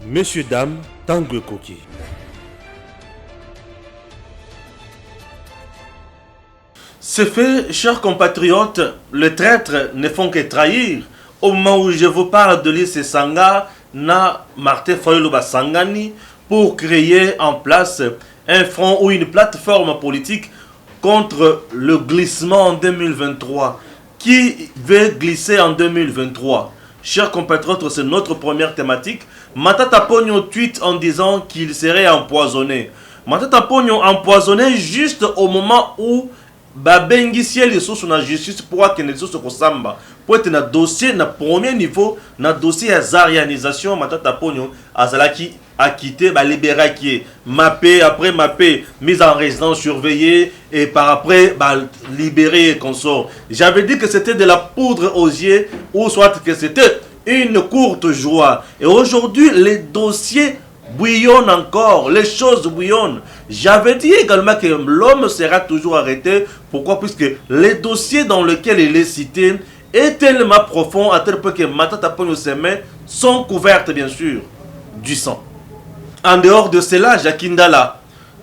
Messieurs, dames, Tanguy Koki. C'est fait, chers compatriotes, les traîtres ne font que trahir. Au moment où je vous parle de l'I.C. Sanga, na Martin Fayulu Sangani, pour créer en place un front ou une plateforme politique contre le glissement en 2023. Qui veut glisser en 2023? Chers compatriotes, c'est notre première thématique. Matata Pogno tweet en disant qu'il serait empoisonné. Matata Pogno empoisonné juste au moment où babengisie les sources na justice pour que les sources kosamba pour être na dossier na premier niveau na dossier à zarianisation. Matata Pogno azalaki acquitté ba libéré qui est mappé après mappé mise en résidence surveillée et par après bah, libéré et consort. J'avais dit que c'était de la poudre aux yeux ou soit que c'était une courte joie. Et aujourd'hui les dossiers bouillonnent encore, les choses bouillonnent. J'avais dit également que l'homme sera toujours arrêté. Pourquoi? Puisque les dossiers dans lesquels il est cité est tellement profond à tel point que Matata Pogno ses mains sont couvertes bien sûr du sang. En dehors de cela, Jacques Ndala,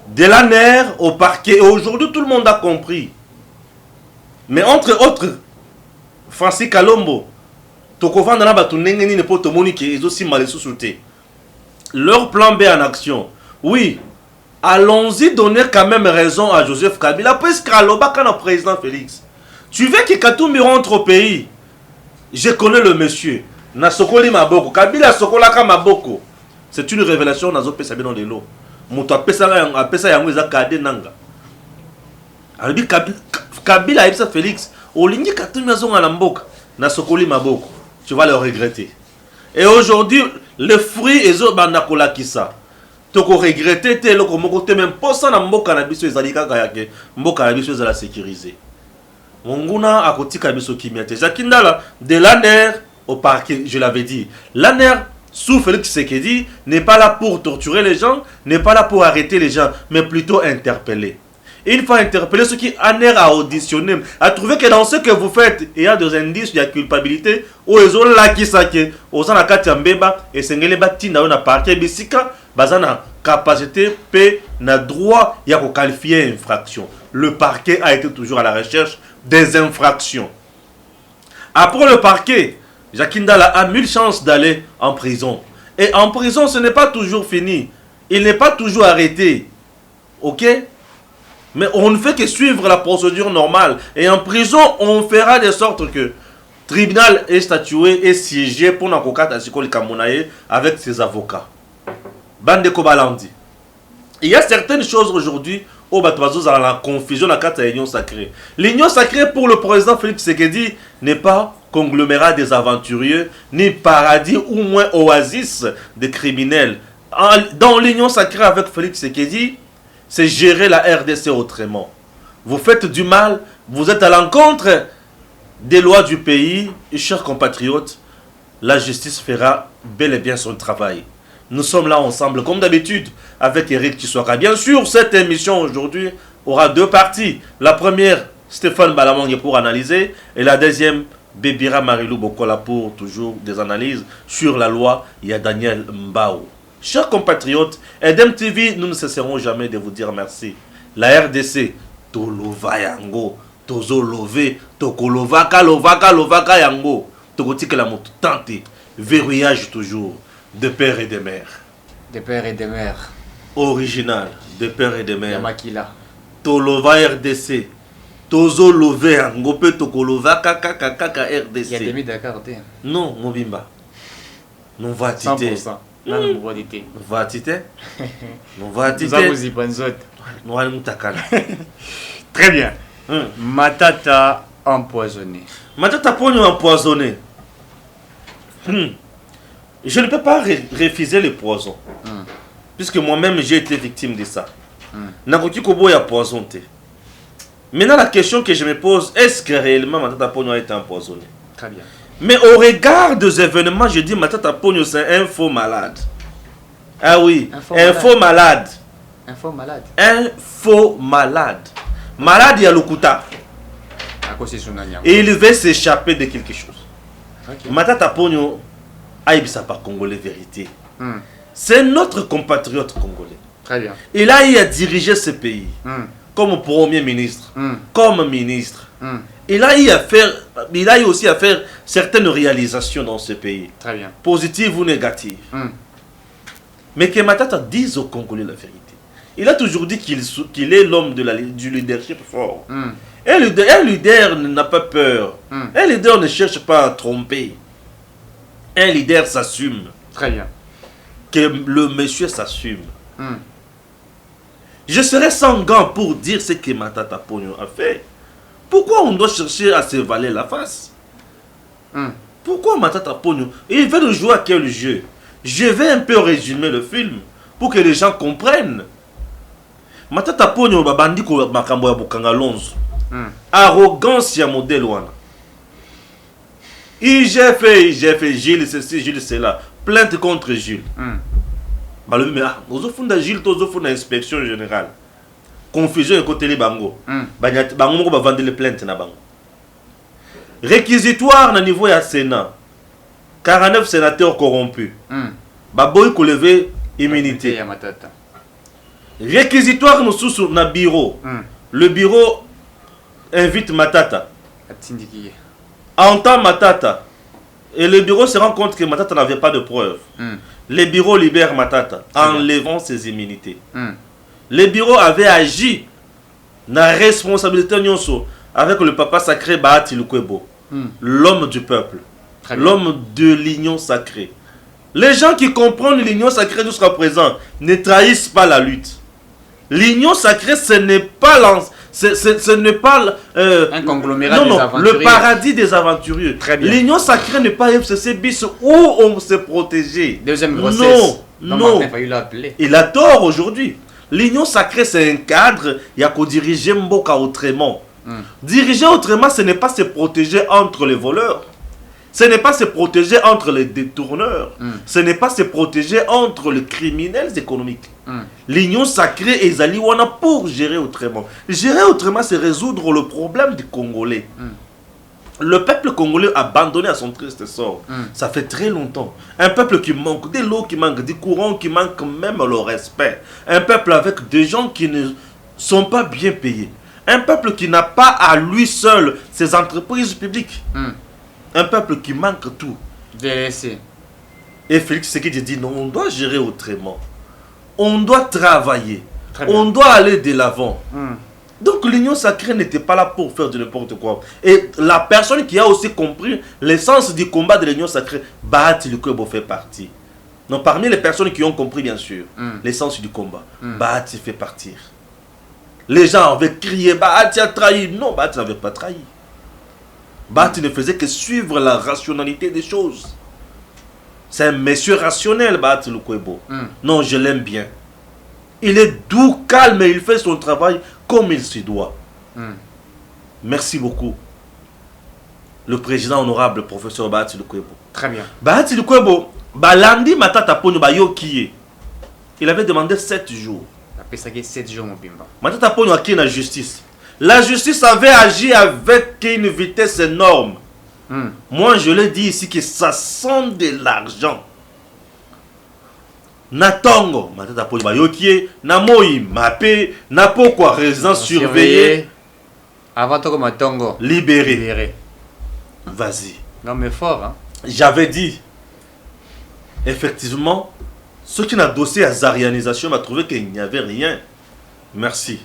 de la nerf au parquet, et aujourd'hui tout le monde a compris. Mais entre autres, Francis Kalombo, Tokovanda Nabatu Nengeni ne peut te moniquer, ils aussi mal sous-souté. Leur plan B en action. Oui, allons-y donner quand même raison à Joseph Kabila, parce qu'Aloba quand le président Félix, tu veux que Katumbi rentre au pays. Je connais le monsieur. Na Sokoli Maboko, Kabila Sokolaka Maboko. C'est une révélation dans les dans les lots. Moto apesa yango eza kade nanga. Albi Kabila a Félix, olingi Katumbi azonga na mboka na Sokoli Maboko. Tu vas le regretter. Et aujourd'hui, le fruit est banda kolakisa. Toko regretter te loko moko te même posa na mboka na biso ezalika kayake. Mboka na biso ezala sécurisé. Monguna akotika biso kimiate. Jacques Ndala de l'ANER au parquet, je l'avais dit. L'ANER sous Félix Tshisekedi n'est pas là pour torturer les gens, n'est pas là pour arrêter les gens, mais plutôt interpeller. Et une fois interpellé, ce qui ANER a auditionné, a trouvé que dans ce que vous faites, il y a des indices, il y a culpabilité, ou ils ont là qui s'acquiert, aux anakati mbeba, et sengele batina na parquet bisika, bazana capacité, paix, na droit, il y a qu'à qualifier infraction. Le parquet a été toujours à la recherche des infractions. Après le parquet, Jacques Ndala a 1000 chances d'aller en prison. Et en prison, ce n'est pas toujours fini. Il n'est pas toujours arrêté. Ok? Mais on ne fait que suivre la procédure normale. Et en prison, on fera de sorte que le tribunal est statué et siégé pour Nakokata Asikoli Kamunaye avec ses avocats. Bande Kobalandi. Il y a certaines choses aujourd'hui au Batouazos dans la confusion dans l'union sacrée. L'union sacrée pour le président Félix Tshisekedi n'est pas conglomérat des aventuriers, ni paradis ou moins oasis des criminels. Dans l'union sacrée avec Félix Tshisekedi, c'est gérer la RDC autrement. Vous faites du mal, vous êtes à l'encontre des lois du pays, et chers compatriotes, la justice fera bel et bien son travail. Nous sommes là ensemble, comme d'habitude, avec Eric Tshisekedi. Bien sûr, cette émission aujourd'hui aura deux parties. La première, Stéphane Balamang pour analyser, et la deuxième, Bébira Marilou Bokola pour toujours des analyses sur la loi. Il y a Daniel Mbao. Chers compatriotes, Edem TV, nous ne cesserons jamais de vous dire merci. La RDC, Tolova Yango, Tozo Love, Tokolovaka, Lovaka Yango, Tokotika la moto, tente, verrouillage toujours, de père et de mère. De père et de mère. Original, de père et de mère. Yamakila. Tolova RDC. Tozo love yango pe tokolova kaka RDC. Il y a des Dakar. Non, mon bimba. Non va titer. 100%. Non, non, titer. Va titer. Non va titer. Nous allons mutakala. Très bien. Matata empoisonné. Matata Pogno empoisonné. Je ne peux pas refuser le poison. Puisque moi-même j'ai été victime de ça. Nakoki kobo ya poison te. Maintenant, la question que je me pose, est-ce que réellement Matata Pogno a été empoisonné? Très bien. Mais au regard des événements, je dis Matata Pogno, c'est un faux malade. Ah oui, un faux malade. Un faux malade. Un faux malade. Malade, il y a le Kuta. Et il veut s'échapper de quelque chose. Okay. Matata Pogno, aïe, ça pas congolais vérité. C'est notre compatriote congolais. Très bien. Il a eu à diriger ce pays comme Premier ministre, comme ministre. Il a eu aussi à faire certaines réalisations dans ce pays. Très bien. Positives ou négatives. Mais que Matata dise aux Congolais la vérité. Il a toujours dit qu'il est l'homme du leadership fort. Un leader n'a pas peur. Un leader ne cherche pas à tromper. Un leader s'assume. Très bien. Que le monsieur s'assume. Je serais sans gants pour dire ce que Matata Ponyo a fait. Pourquoi on doit chercher à se valer la face? Pourquoi Matata Ponyo? Il veut nous jouer à quel jeu? Je vais un peu résumer le film pour que les gens comprennent. Matata Ponyo babandi ko makambo ya bokanga lonzo. Arrogance ya modèle wana. J'ai fait Gilles ceci, Gilles cela. Plainte contre Gilles. Balobi mais ozo funda Gilles tozo funda inspection générale. Confusion côté les bango. Bango moko ba vendre les plaintes na bango. Réquisitoire na niveau ya Sénat. 49 sénateurs corrompus. Baboy ko lever immunité ya Matata. Réquisitoire mosusu na bureau. Le bureau invite Matata. Atindikiye. Entend Matata. Et le bureau se rend compte que Matata n'avait pas de preuves. Le bureau libère Matata, enlevant ses immunités. Le bureau avait agi dans la responsabilité nyonso avec le papa sacré Bahati Lukwebo, l'homme du peuple, l'homme de l'union sacrée. Les gens qui comprennent l'union sacrée jusqu'à présent ne trahissent pas la lutte. L'union sacrée, ce n'est pas ce n'est pas un conglomérat des aventuriers. Le paradis des aventuriers. L'union sacrée n'est pas FCC bis où on s'est protégé. Deuxième grossesse. Non. Il a tort aujourd'hui. L'union sacrée, c'est un cadre. Il y a qu'au diriger Mboka autrement. Diriger autrement, ce n'est pas se protéger entre les voleurs. Ce n'est pas se protéger entre les détourneurs. Ce n'est pas se protéger entre les criminels économiques. L'union sacrée est Zaliwana pour gérer autrement. Gérer autrement, c'est résoudre le problème du Congolais. Le peuple congolais abandonné à son triste sort. Ça fait très longtemps. Un peuple qui manque de l'eau, qui manque du courant, qui manque même le respect. Un peuple avec des gens qui ne sont pas bien payés. Un peuple qui n'a pas à lui seul ses entreprises publiques. Un peuple qui manque tout. Délaissé. Et Félix Tshisekedi dit non, on doit gérer autrement. On doit travailler. On doit aller de l'avant. Donc l'union sacrée n'était pas là pour faire de n'importe quoi. Et la personne qui a aussi compris l'essence du combat de l'union sacrée, Bahati Lukwebo fait partie. Donc parmi les personnes qui ont compris bien sûr l'essence du combat, Bahati fait partir. Les gens avaient crié Bahati a trahi. Non, Bahati n'avait pas trahi. Bahati ne faisait que suivre la rationalité des choses. C'est un monsieur rationnel, Bahati Lukwebo. Non, je l'aime bien. Il est doux, calme et il fait son travail comme il se doit. Merci beaucoup. Le président honorable, professeur Bahati Lukwebo. Très bien. Bahati Lukwebo, Balandi Matata Ponyo Bayokiye. Il avait demandé 7 jours. Après ça, 7 jours, mon bimba. Matata Ponyo a qui la justice. La justice avait agi avec une vitesse énorme. Moi, je l'ai dit ici que ça sent de l'argent. Natongo, Matata Ponyo Bayokiye, Namoi, Mapé, Napokwa, résidence surveillée. Avant tout, Matongo. Libéré. Vas-y. Non, mais fort, hein. J'avais dit, effectivement, ceux qui ont dossier à zarianisation m'ont trouvé qu'il n'y avait rien. Merci.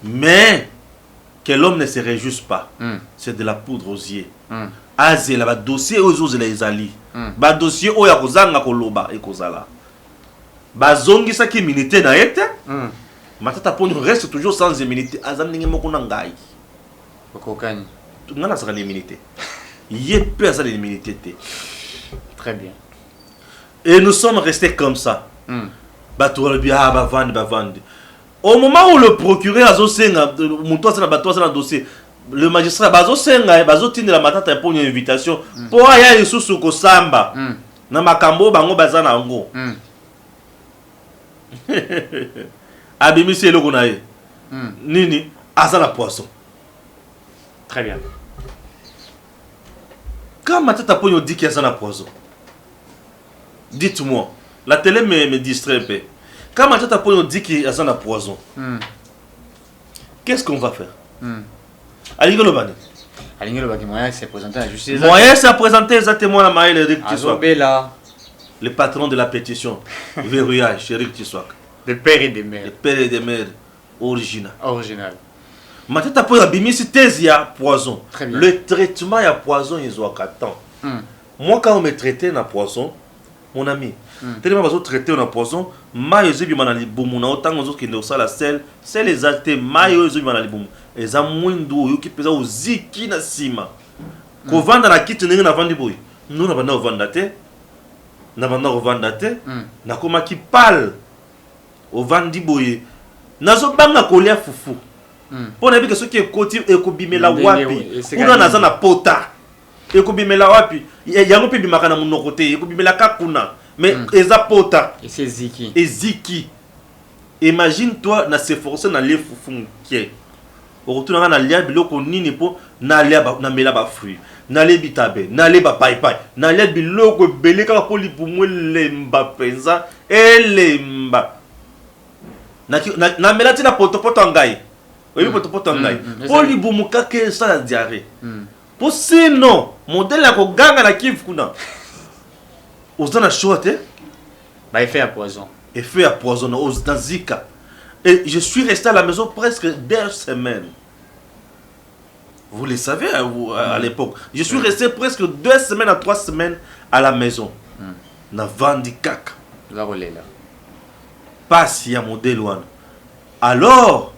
Mais que l'homme ne se réjouisse pas. C'est de la poudre aux yeux. Azé, là, dossier aux os les ali. Dossier au yakozanga koloba et kozala. Bazongi sa ki minité na ete. Matata Ponyo reste toujours sans immunité. Azam ninge moko na ngai. Okokani. Ngana sera l'immunité. Yé peu à ça l'immunité. Très bien. Et nous sommes restés comme ça. Au moment où le procureur a dossier, le magistrat a Matata Ponyo une invitation pour aller à Susuko Samba. Na makambo bango bazana ngo. Abimi c'est le gonaye. Nini azana poisson. Très bien. Quand Matata Ponyo dit qu'il y a un poison, dites-moi, La télé me distrait un peu. Quand Matata Ponyo dit qu'il y a un poison, qu'est-ce qu'on va faire? Alingo Lobani. Alingo Lobaki, moyen s'est présenté à la justice. Moyen s'est présenté exactement à Maël Eric Tissouak. Azobela. Le patron de la pétition. Verrouillage, Eric Tissouak. De père et de mère. Le père et de mère original. Original. Matata Ponyo a bimisi thèse, il y a poison. Très bien. Le traitement, il y a poison, ils ont 4 ans. Moi, quand on me traitait dans poison, mon ami, tellement que traité dans poison, mayo zebi manali boum, na autant que qui ne ça la sel les altés, mayo zebi manali boum. Et ça mouindou, yo qui pesa au ziki na sima. Ko vanda na kiti ninga na vandi boy. Nous na banda vandate, na banda vandate, na koma ki pal au vandi boy. Na zo banga kolia fufu. Pour na bi que ce qui est côté et ko bimela wapi. Kuna na za na pota. Et ko bimela wapi. Yango pe bimaka na munoko te, e ko bimela kakuna. Mais eza pota. Et c'est Ziki. Et Ziki. Imagine-toi na s'efforcer na les foufou qui au retour na lia biloko nini po na lia ba na mela ba fruit. Na le bitabe, na le ba pai pai, na le biloko belé ka po lipumu lemba penza elemba. Na mela tina poto ngai. Oui poto ngai. Po libumu ka ke ça la diarrhée. Pour sinon, modèle à Koganga na Kiv kuna. Aux a choité. Bah, effet à poison. Effet à poison aux Zika. Et je suis resté à la maison presque 2 semaines. Vous le savez à l'époque. Je suis resté presque 2 semaines à 3 semaines à la maison. Na vandi kaka. La relais là. Pas si à modèle one. Alors,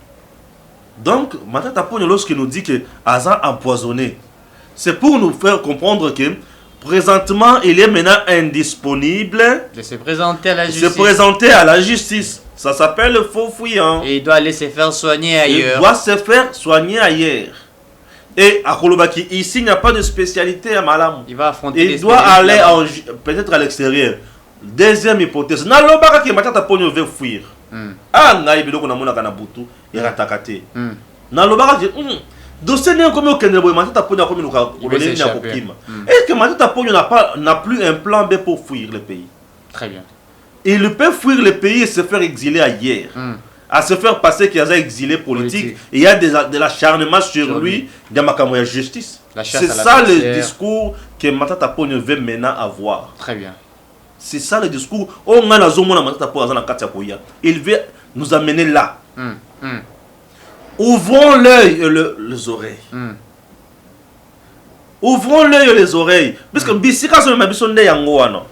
donc, Matata Ponyo lorsqu'il nous dit que Azan empoisonné, c'est pour nous faire comprendre que présentement, il est maintenant indisponible de se présenter à la justice. Se présenter à la justice. Ça s'appelle le faux fuyant. Et il doit aller se faire soigner ailleurs. Il doit se faire soigner ailleurs. Et à Kolobaki, ici, il n'y a pas de spécialité à Malam. Il va affronter il doit aller peut-être à l'extérieur. Deuxième hypothèse. Nalobaka qui Matata Ponyo veut fuir. Ah, Naïbiloko Namona Kanabutu, il a attaqué. Nalobaka qui. Dossier n'est comme aucun de Matata Ponyo comme nous est-ce que Matata Ponyo n'a plus un plan B pour fuir le pays? Très bien. Il peut fuir le pays et se faire exiler ailleurs. À se faire passer qu'il y a un exilé politique. Et il y a de l'acharnement sur lui. Il y a ma justice. C'est ça le discours que Matata Ponyo veut maintenant avoir. Très bien. C'est ça le discours. On a la zone Matata Ponyo. Il veut nous amener là. Ouvrons l'œil et les oreilles. Ouvrons l'œil et les oreilles. Parce que Bissika sont ma bisonde yangoana.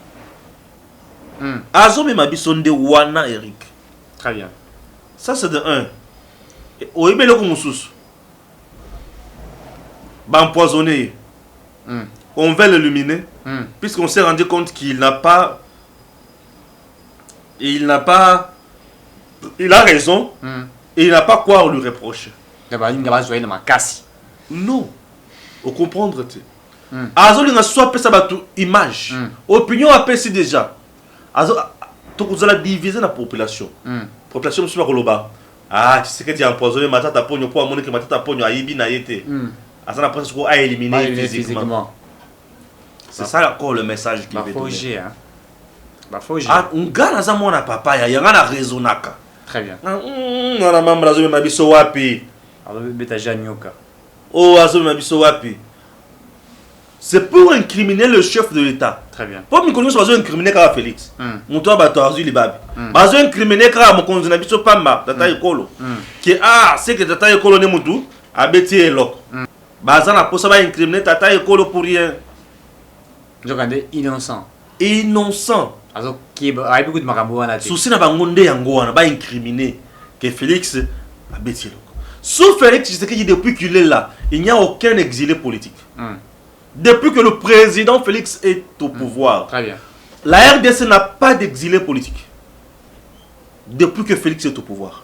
Azo me ma bisonde wana Eric. Très bien. Ça c'est de 1. Oibe le kumusus. Ba empoisonné. On va l'illuminer. Puisqu'on s'est rendu compte qu'il n'a pas. Il a raison. Et il n'a pas quoi lui reprocher. Non. Au comprendre. Azo linga soit pesa batu image. Opinion apesi déjà. Azo to kuzala diviser la population. Population monsieur Koloba. Ah, tu sais que tu as empoisonné Matata Ponyo pour amener que Matata Ponyo a ibi na yete. Azo na presque a éliminé physiquement. C'est ça encore le message qu'il veut donner. Ah, un gars na mwana papa ya ngana raisonnaka. Très bien. On a membre azo ma biso wapi. Oh azo ma biso wapi. C'est pour incriminer le chef de l'État. Très bien. Pour me connaître azo incriminer Kara Félix. Muto bato azu libabi. Azo incriminer Kara mokonzi na biso pamba tata ekolo. Qui c'est que tata ekolo ne mutu abeti eloko. Baza na posa ba incriminer tata ekolo pour rien. Jokande innocent. Innocent. Alors, qui a beaucoup de marabouts à la tête. Souci n'a pas ngondé yango na ba incriminer que Félix a bêti eloko. Sauf Félix, c'est que depuis qu'il est là, il n'y a aucun exilé politique. Depuis que le président Félix est au pouvoir, très bien. La RDC n'a pas d'exilé politique. Depuis que Félix est au pouvoir.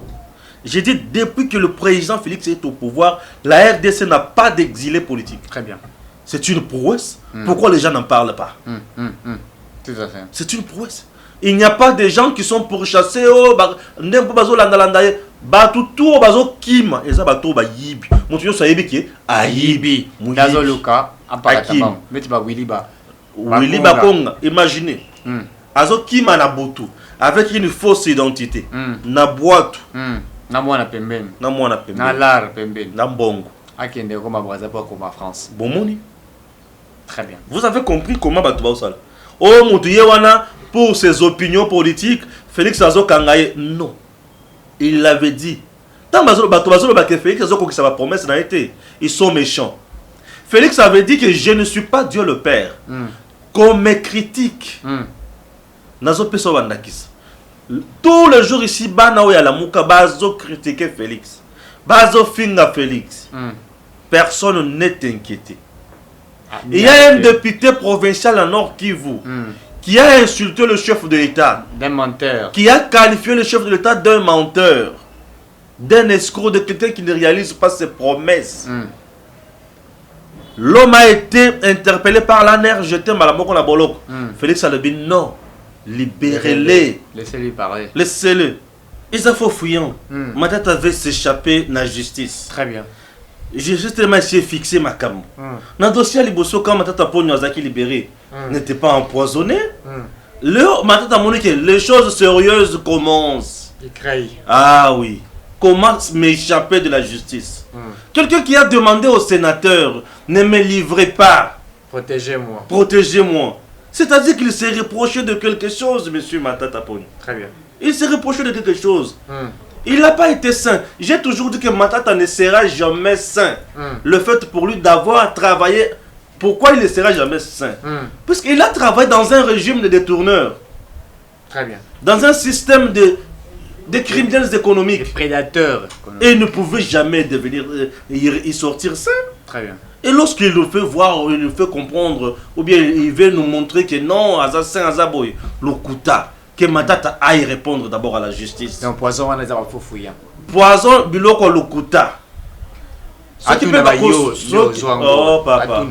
J'ai dit depuis que le président Félix est au pouvoir, la RDC n'a pas d'exilé politique. Très bien. C'est une prouesse. Pourquoi les gens n'en parlent pas? Tout à fait. C'est une prouesse. Il n'y a pas de gens qui sont pourchassés. Oh, n'importe bazo landalandaye. Batu tout bazo kim. Et ça bato ba yibi. Mon tuyau ça yibi qui est ayibi. Dazo Luka. Willy Bakonga. Imaginez. Azo Kima na Butu, avec une fausse identité. Na boîte. Na mwana pembeni. Na mwana pembeni. Na lar pembeni. Na mbongo. Akende koma Braza pas comme en France. Bomoni. Très bien. Vous avez compris comment Bato Baosala. Oh Moutouye wana, pour ses opinions politiques, Félix Azo Kangaye, non. Il l'avait dit. Tant que Félix Azo Kangaye, sa promesse n'a été. Ils sont méchants. Félix avait dit que je ne suis pas Dieu le Père. Qu'on me critique. Nazo Peso Bandakis. Tous les jours ici, Banao ya la Mouka, Bazo critiquer Félix. Bazo finga Félix. Personne n'est inquiété. Il y a un député provincial en Nord Kivu qui a insulté le chef de l'État. D'un menteur. Qui a qualifié le chef de l'État d'un menteur. D'un escroc, de quelqu'un qui ne réalise pas ses promesses. L'homme a été interpellé par la nerf, jeté Malamoko na Boloko. Félix a dit non. Libérez-les. Laissez-lui parler. Laissez-le. Ils ont fait fouillant. Ma tête avait s'échappé dans la justice. Très bien. J'ai justement essayé de fixer ma cam. Dans le dossier Liboso, quand ma tête a pognon Zaki libéré, n'était pas empoisonné. Ma tête a montré que les choses sérieuses commencent. Il crie. Ah oui. Comment m'échapper de la justice? Quelqu'un qui a demandé au sénateur, ne me livrez pas. Protégez-moi. Protégez-moi. C'est-à-dire qu'il s'est reproché de quelque chose, monsieur Matata Pogno. Très bien. Il s'est reproché de quelque chose. Il n'a pas été saint. J'ai toujours dit que Matata ne sera jamais saint. Le fait pour lui d'avoir travaillé, pourquoi il ne sera jamais saint? Puisqu'il a travaillé dans un régime de détourneurs. Très bien. Dans un système de criminels économiques. Des prédateurs. Et il ne pouvait jamais devenir, y sortir saint. Très bien. Et lorsqu'il nous fait voir, il nous fait comprendre, ou bien il veut nous montrer que non, Azassin Azaboy, le Kouta, que Matata aille répondre d'abord à la justice. Donc, poison, on a des fouillant. Poison, Biloko le Kouta. Ce qui peut pas oh, papa.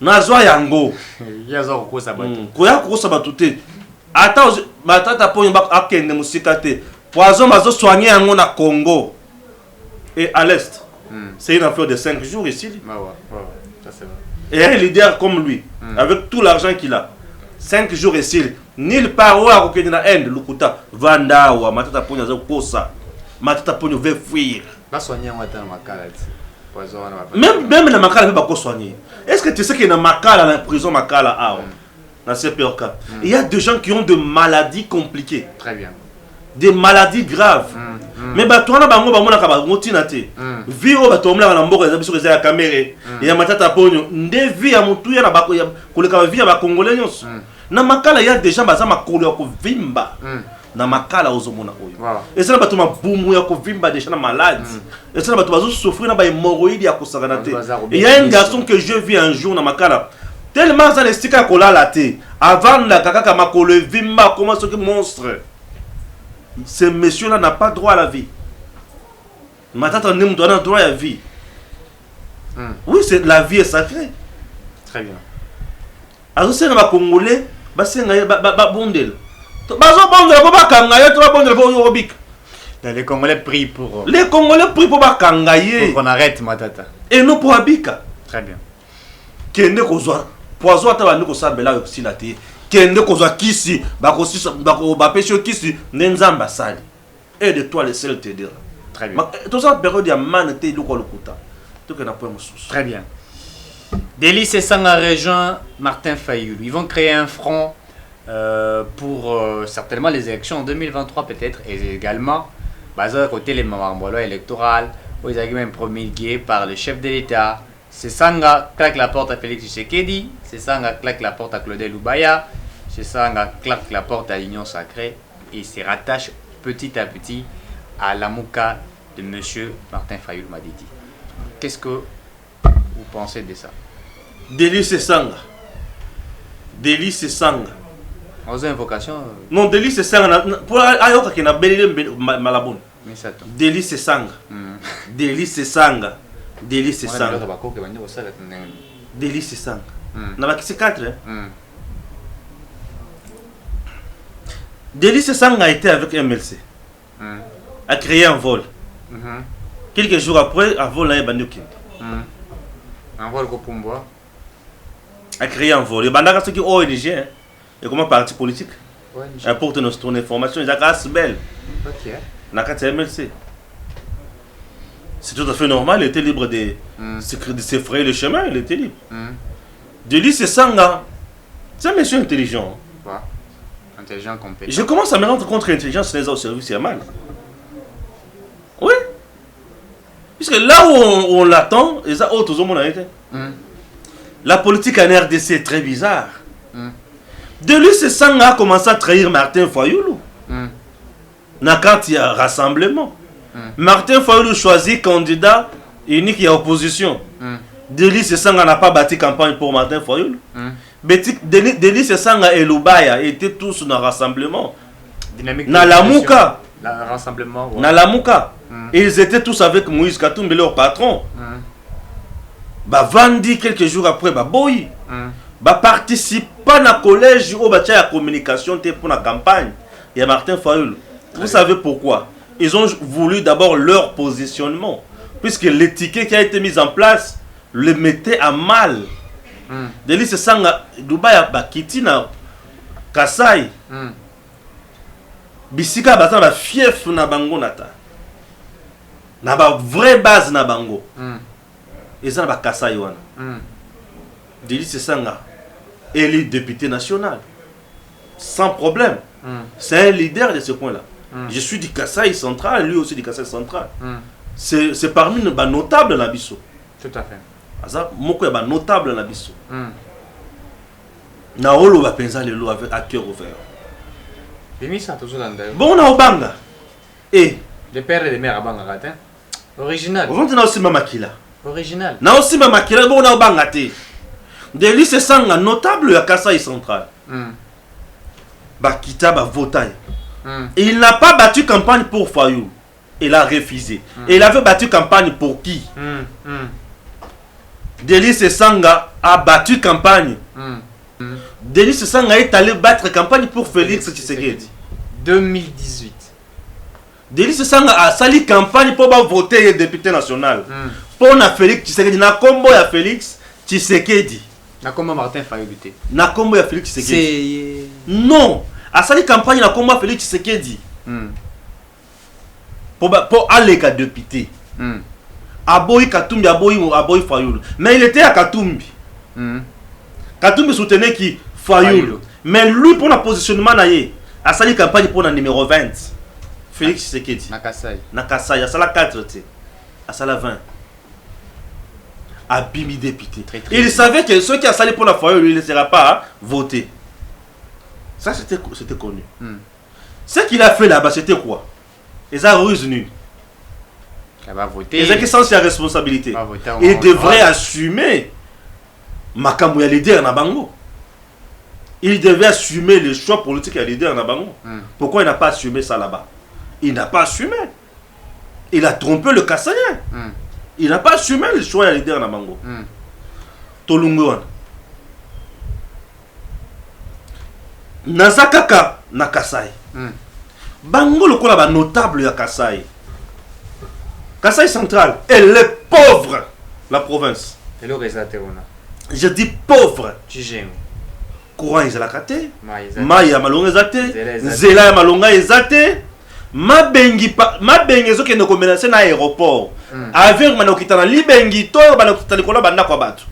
Nazwa Yango. Yazo ko sabatu. Koya ko sabatu te. Attends, Matata po yamba akende musikate. Poison mazo soigner yango na Congo et à l'est. C'est une affaire de 5 jours ici. Ça c'est vrai. Et un leader comme lui, avec tout l'argent qu'il a, 5 jours ici, nulle part où à na Inde, Lukuta, Vanda ou Matata Pogno zo kosa. Matata Pogno veut fuir. Pas soigner on attend makala. Poison même la makala veut pas soigner. Est-ce que tu sais qu'il y a makala dans la prison makala ah dans CPOK. Il y a des gens qui ont des maladies compliquées. Très bien. Des maladies graves. Mais bah toi na bango bango na kaba ngotina te. Viro ba tomla na mboka za biso za ya caméra. Ya Matata Pogno nde vie ya mutu ya na bako ya koleka vie ya ba congolais nyonso. Na makala ya déjà baza makolo ya ko vimba. Na makala ozomona oyo. Et ça na bato mabumu ya ko vimba déjà na malade. Et ça na bato bazo souffrir na ba hémorroïdes ya ko sakana te. Il y a un garçon que je vis un jour na makala. Tellement ça l'estika kolala te. Avant la kaka makolo vimba comment ce que monstre. Ce monsieur-là n'a pas droit à la vie. Matata Nim doit droit à la vie. Oui, la vie est sacrée. Très bien. Alors, c'est un Congolais, c'est un bondel. Les Congolais prient pour. Les Congolais prient pour Bakangaye. Pour qu'on arrête Matata. Et nous pour Abika. Très bien. Kende Kozwa. Poison à Tabano Kosabela aussi la télé. Kende Kozwa Kisi. Bapesho Kisi. Nenzamba Sali. Et de toi, le seul te dire. Très bien. Tout ça, période, il y a manité, il y a très bien. Délice et Sanga rejoint Martin Fayulu. Ils vont créer un front pour certainement les élections en 2023 peut-être. Et également, basé à côté les mamans électorales, où ils ont même promulgué par le chef de l'État. C'est Sanga claque la porte à Félix Tshisekedi. C'est Sanga claque la porte à Claudel Loubaya. C'est Sanga claque la porte à l'Union Sacrée. Et se rattache petit à petit à la mouka de M. Martin Fayulu Madidi. Qu'est-ce que vous pensez de ça? Délice et Sanga. Délice et Sanga. On a invocation. Non, Délice et Sanga. Pour Ayoka qui n'a belé malabon. Délice et Sanga. Délice et Sanga. Délice et Sanga. Délice et Sanga. N'a pas que c'est 4. Délice et Sanga a été avec MLC. A créé un vol. Quelques jours après, un vol là est banni. Un vol Kopumboa. A créé un vol. Et Bandaka ce qui est ONG. Et comment parti politique? ONG. Importe ton information, ils ont belle. Ok. Nakati MLC. C'est tout à fait normal, il était libre de s'effrayer le chemin, il était libre. Delis Sanga, c'est un monsieur intelligent. Ouais. Intelligent, compétent. Je commence à me rendre compte que l'intelligence n'est pas au service, c'est mal. Oui. Puisque là où on l'attend, et ça, tout le monde a été. La politique en RDC est très bizarre. Delis Sanga a commencé à trahir Martin Fayoulou. Quand il y a rassemblement. Martin Fayoulou choisit candidat unique et opposition. Delis Sanga n'a pas bâti campagne pour Martin Fayoulou. Delis Sanga et Lubaya étaient tous dans le rassemblement. Dynamique. Dans la Mouka. Rassemblement. Ouais. Dans la Mouka. Et ils étaient tous avec Moïse Katumbi, leur patron. Bah, Vandi, quelques jours après, bah, Boy. Bah, participe pas dans le collège où bah, la communication pour la campagne. Il y a Martin Fayoulou. Vous savez pourquoi? Ils ont voulu d'abord leur positionnement. Puisque l'étiquette qui a été mise en place le mettait à mal. Delis Sanga, Dubaï, Kitina, Kasai, Bisika, Bata, la fief na bango nata. Na ba vraie base na bango. Et ça, na Kasai wana. Delis Sanga, élu député national. Sans problème. C'est un leader de ce point-là. Je suis du Kasai central, lui aussi du Kasai central. C'est parmi nos notables na biso. Tout à fait. Ça, moko ya notable na biso. Na olo ba penza lelo avec à cœur ouvert. Bimisa toujours dans le. Bon na obanga. Et de père et de mère à banga gatin. Original. On na aussi mamakila. Original. Na aussi mamakila bon na obanga te. Delis Sanga notable ya Kasai central. Ba kita ba votaille. Il n'a pas battu campagne pour Fayou. Il a refusé. Et il avait battu campagne pour qui? Delis Sanga a battu campagne. Delis Sanga est allé battre campagne pour Félix Tshisekedi. 2018. Delis Sanga a sali campagne pour voter député national. Pour na Félix Tshisekedi. Na combo ya Félix Tshisekedi. Na combo Martin Fayoulou. Na combo ya Félix Tshisekedi. Non. A sali campagne na combo Félix Tshisekedi. Pour aller à député. Aboy Katumbi, Aboy Fayoulou. Mais il était à Katumbi. Katumbi soutenait qui? Fayoulou. Mais lui, pour le positionnement, il a sali campagne pour le numéro 20. Félix Tshisekedi. Nakasai. Nakasai, il a sali 4, il a sali 20. Abimi député. Il savait que ceux qui ont sali pour la Fayoulou, il ne sera pas voté. Ça, c'était connu. Ce qu'il a fait là-bas, c'était quoi? Il a ruse nu. Il va voter. Il a qui sens sa responsabilité. Il devrait assumer Makamou ya leader na bango. Il devait assumer le choix politique à leader na bango. Pourquoi il n'a pas assumé ça là-bas? Il n'a pas assumé. Il a trompé le Kassaïen. Il n'a pas assumé le choix à leader na bango. Tolunguan. Nazakaka na Kasai. Bango le kola ba notable ya Kasai. Kasai central, elle est pauvre, la province. Je dis pauvre. Courant ils la kate, Maya malonga ezate, Zela ya malonga ezate, mabengi zo ke no menacer na aéroport. Avec manokita na libengi to banokita likola banda kwa batu.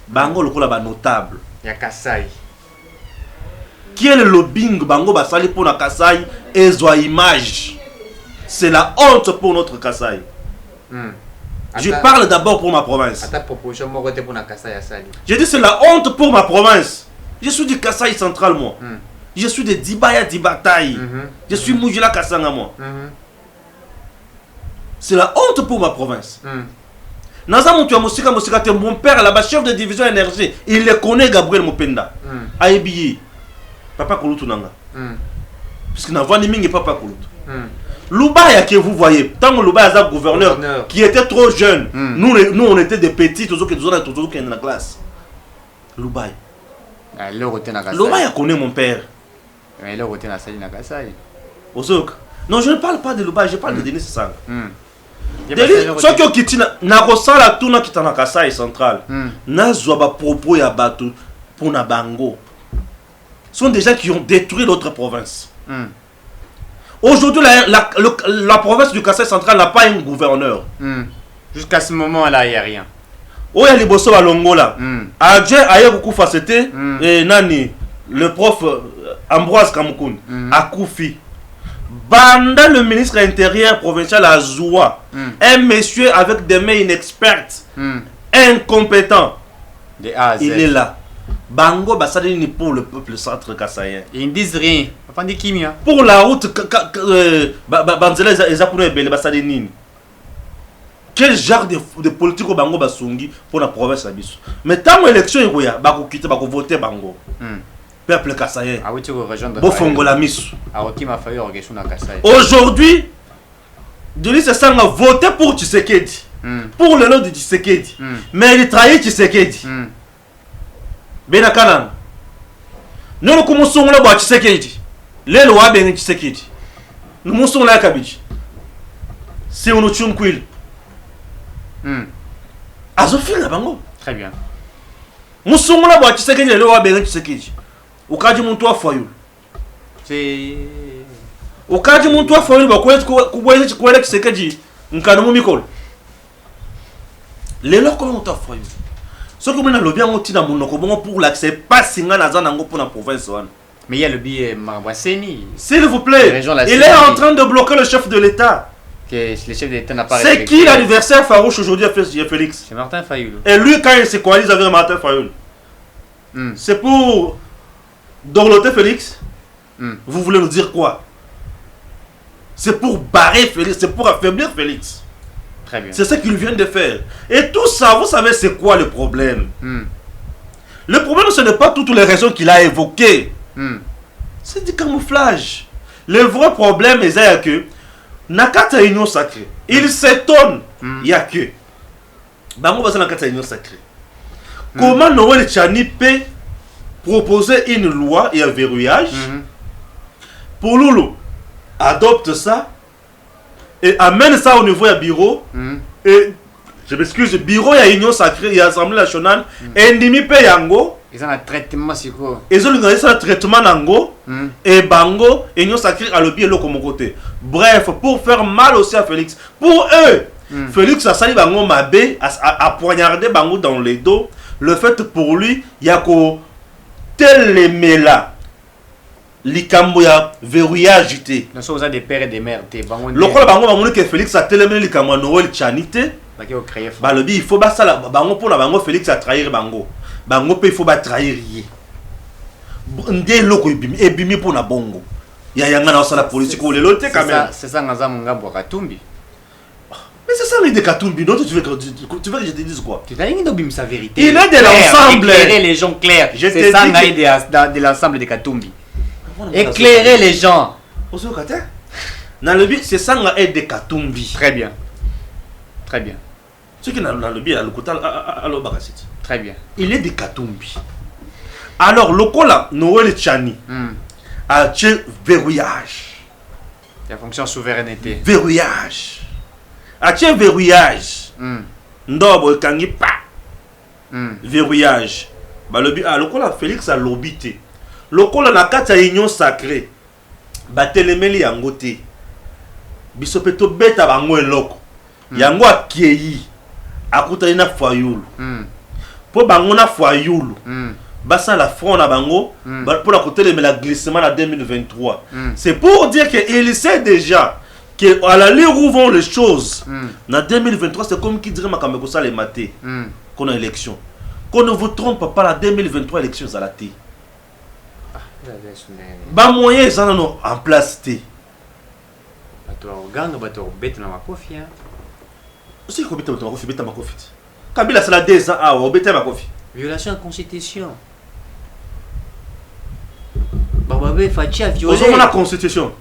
Bango lokola ba notable ya Kasai. Qui est le lobbying bango basali pour na Kasai ezwa image. C'est la honte pour notre Kasai. Je parle d'abord pour ma province. Je dis c'est la honte pour ma province. Je suis du Kasai central moi. Je suis de Dibaya Dibatai. Je suis Moujila Kasanga moi. C'est la honte pour ma province. Mon père là-bas, chef de division énergie, il le connaît Gabriel Mopenda. Aïbiye. Papa Kouloutou Nanga. Puisque n'a pas ni Papa Kouloutou. Lubaya que vous voyez, tant que Lubaya est gouverneur qui était trop jeune, nous on était des petits, tous qui dans la classe. Lubaya. Lubaya connaît mon père. Non, je ne parle pas de Lubaya, je parle de Denis Sanga. Ceux qui ont quitté la tourna qui est en Kasai central, n'a pas propos ya bateau pour na bango. sont des gens qui ont détruit d'autres provinces. Hmm. Aujourd'hui, la province du Kasaï central n'a pas un gouverneur. Hmm. Jusqu'à ce moment-là, il n'y a rien. Oh, il y a les bosso à Longola. Adje Aye Kufa, c'était Nani, le prof Ambroise Kamoukoun, à Koufi. Banda, le ministre intérieur provincial à Zoua, un monsieur avec des mains inexpertes, incompétent. Il est là. Bango Bassadini pour le peuple centre kassaïen. Ils ne disent rien. Pour la route, Banzela Ezakouno Ebele Bassadini. Quel genre de politique au Bango Basungi pour la province Abisso. Mais tant que l'élection est là, Bako quitte, Bako voter Bango. Peuple kassaïen. Ah oui, tu veux rejoindre. Bofongo la miss. Aujourd'hui, Denis Sassanga a voté pour Tshisekedi. Pour le nom de Tshisekedi. Mais il trahit Tshisekedi. Benakanan. Nous commençons à voir Tshisekedi. Les lois ben Tshisekedi. Nous commençons à Kabiji. C'est un autre chunkwil. Azofil la bango. Très bien. Nous sommes là voir Tshisekedi les lois ben Tshisekedi. Au cas du montois foyou. C'est au cas du montois foyou ba quoi Tshisekedi. Nkanamu Mikol. Les lois comme montois foyou. Ce que nous avons dit pour l'accès, pas singa pour la province. Mais il y a le billet Marbaseni. S'il vous plaît, il est en train de bloquer le chef de l'État. Le chef de l'État n'a pas. C'est qui l'adversaire farouche aujourd'hui à Félix? C'est Martin Fayoulou. Et lui, quand il se coalise avec Martin Fayoulou, c'est pour dorloter Félix. Vous voulez nous dire quoi? C'est pour barrer Félix, c'est pour affaiblir Félix. C'est ce qu'il vient de faire. Et tout ça, vous savez, c'est quoi le problème? Le problème, ce n'est pas toutes les raisons qu'il a évoquées. C'est du camouflage. Le vrai problème, c'est que Nakata Union Sacrée, il s'étonne. Il n'y a que. Nakata Union Sacrée. Comment Noël Tchani peut proposer une loi et un verrouillage pour Loulou adopte ça et amène ça au niveau du bureau. Et je m'excuse, bureau et Union Sacrée et Assemblée nationale, et Ndimi Yango. Ils ont un traitement c'est quoi? Ils ont un traitement Nango et Bango, et Union Sacrée à l'objet de comme côté. Bref, pour faire mal aussi à Félix. Pour eux, Félix a sali Bango Mabé, a poignardé Bango dans les dos. Le fait pour lui, il y a que tel les mélas. Likambo ya verrouillageité. Nous sommes des pères et des mères. Le quoi bango que Félix a tellement likambo Noël Chanité. Bah le il faut pas ça la bango pour la bango Félix a trahir bango. Bango peut il faut pas trahir yé. Ndé loko ebimi pour na bongo. Ya yanga na la politique ou les lotés quand même. C'est ça ngaza mungambo Katumbi. Mais c'est ça l'idée Katumbi. Non tu veux que je te dise quoi? Tu t'as dit d'obim sa vérité. Il est de l'ensemble. Éclairer les gens clairs. C'est ça de l'ensemble de Katumbi. Éclairer les gens. C'est ça nga aide de Katumbi. Très bien. Très bien. Ce qui est dans le bien, très bien. Il est de Katumbi. Alors, le cola, Noël Tchani, a tué verrouillage. La fonction souveraineté. Verrouillage. A tué verrouillage. Ndobo kangi pa. Verrouillage. Le cola, Félix a l'obité. Le cola, na kata union sacrée. Batelemeli yangote. Bisopeto beta bango eloko. Yango akieyi. Akuta ina foyulu. Po bango na foyulu. Basa la front na bango. Pour la côté de la glissement en 2023. C'est pour dire qu'il sait déjà que à l'allure où vont les choses. En 2023, c'est comme qui dirait Makameko ça les matés. Qu'on a élection. Qu'on ne vous trompe pas, la 2023 élection à la thé. Ba moyen ils en en place thé. Aussi que beta makofi beta makofi. Kabila c'est la 2 ans ah beta makofi. Violation de la constitution. Bababé Fachi a violé. La constitution.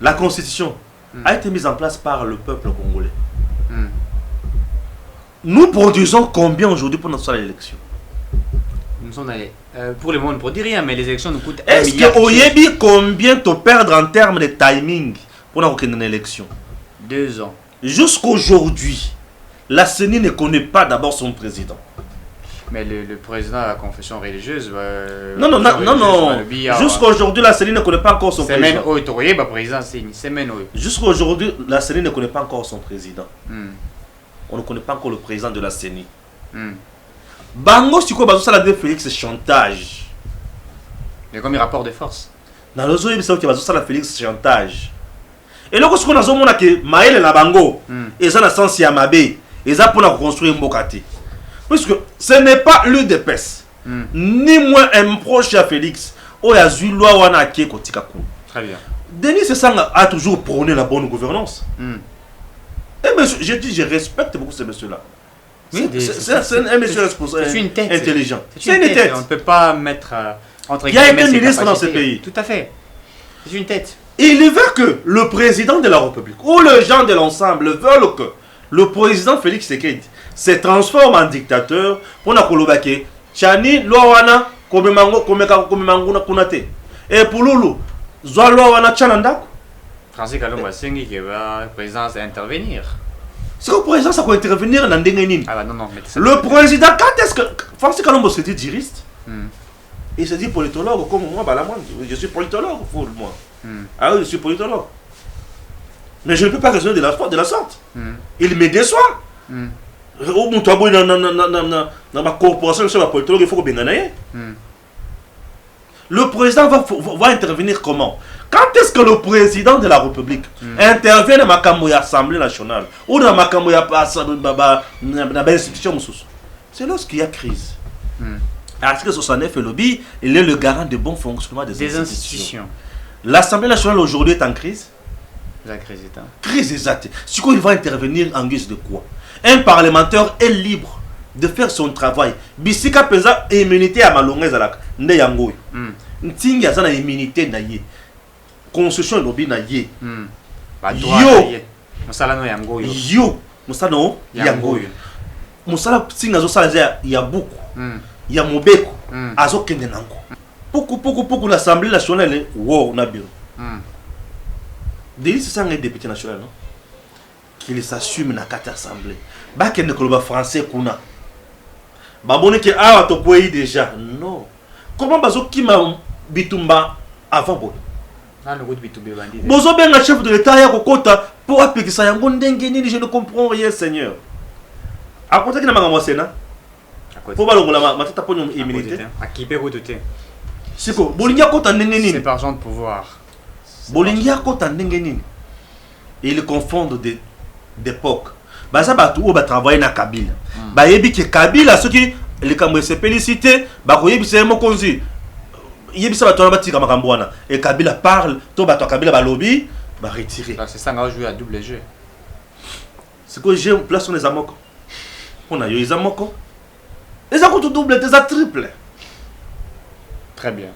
La constitution a été mise en place par le peuple congolais. Nous produisons combien aujourd'hui pour notre élection? Nous sommes allés. Pour le moment, on ne produit rien, mais les élections nous coûtent 1 milliard. Est-ce que Oyebi combien tu perdre en termes de timing pour une élection? 2 ans. Jusqu'aujourd'hui, la CENI ne connaît pas d'abord son président. Mais le président de la confession religieuse... Non. Jusqu'à aujourd'hui, la CENI ne connaît pas encore son président. Jusqu'à aujourd'hui, la CENI ne connaît pas encore son président. On ne connaît pas encore le président de la CENI. Bango, si quoi, ça la Félix, c'est chantage. Mais comme il rapport de force. Dans le zone, c'est que ça la Félix, chantage. Et là, ce qu'on a dit, c'est que Maël et la Bango, ils ont la sens Yamabe, ils ont pour construire un bocati. Parce que ce n'est pas l'UDPS, ni moins un proche à Félix, ou à Zulwa ou à Kotikakou. Très bien. Denis Sessanga a toujours prôné la bonne gouvernance. Et monsieur, je respecte beaucoup ce monsieur-là. Oui, c'est un monsieur responsable, intelligent. C'est une tête. On ne peut pas mettre entre guillemets. Il y a un ministre dans ce pays. Tout à fait. C'est une tête. Il veut que le président de la République ou les gens de l'ensemble veulent que le président Félix Tshisekedi se transforme en dictateur pour na kolobake chani lowana komemango kunate et pour lulu zwa lowana chananda Francis Kalomba sengi que le président va intervenir. C'est que le président ça peut intervenir dans ndengenini. Ah bah non le président quand est-ce que Francis Kalomba se dit juriste? Il se dit politologue comme moi je suis politologue pour moi. Ah oui, je suis politologue. Mais je ne peux pas raisonner de la sorte. Il me déçoit. Au bout dans ma corporation, sur la politologue, il faut que le président va intervenir comment? Quand est-ce que le président de la République intervient dans l'Assemblée nationale ou dans l'institution? C'est lorsqu'il y a crise. Article 69 et lobby, il est le garant de bon fonctionnement des institutions. L'Assemblée nationale aujourd'hui est en crise. La crise est en crise exacte. C'est quoi il va intervenir en guise de quoi? Un parlementaire est libre de faire son travail. Bisika pesa immunité à malongeza la nde yango. Ntingi azana immunité na ye. Constitution lobby na ye. Yo. Musala no yango yo. Yo. Musala no yango yo. Musala singa zo sala ya buku. Ya mobeko. Azo kende nango. Pourquoi l'Assemblée nationale est wow, on a bien. Denis c'est un député national, non? Qu'il s'assume dans la assemblée. Bah, qu'il ne parle français qu'on a. Bah, bon, que ah, tu peux déjà. Non. Comment bazo qui m'a bitumba avant bon? Ah, le goût de bitumba bandit. Bozo bien chef de l'État ya kokota pour appliquer ça yango ndengeni, je ne comprends rien, Seigneur. À côté qui n'a pas commencé, non? Pour pas le ma tata pour une immunité. À qui peut redouter? C'est quoi? Bolingia kota ndengeni. C'est par genre de pouvoir. Bolingia kota ndengeni. Et ils confondent d'époque. Bah ça va tout travailler na Kabila. Bah yebi que Kabila ceux qui les cambo se féliciter, bah yebi c'est mon konzi. Yebi ça va toi batika makambwana et Kabila parle, to ba toi Kabila ba lobby, bah retirer. C'est ça on jouer à double jeu. C'est que j'ai place on les amoko. On a yo les amoko. Les amoko double, les triple. Très bien.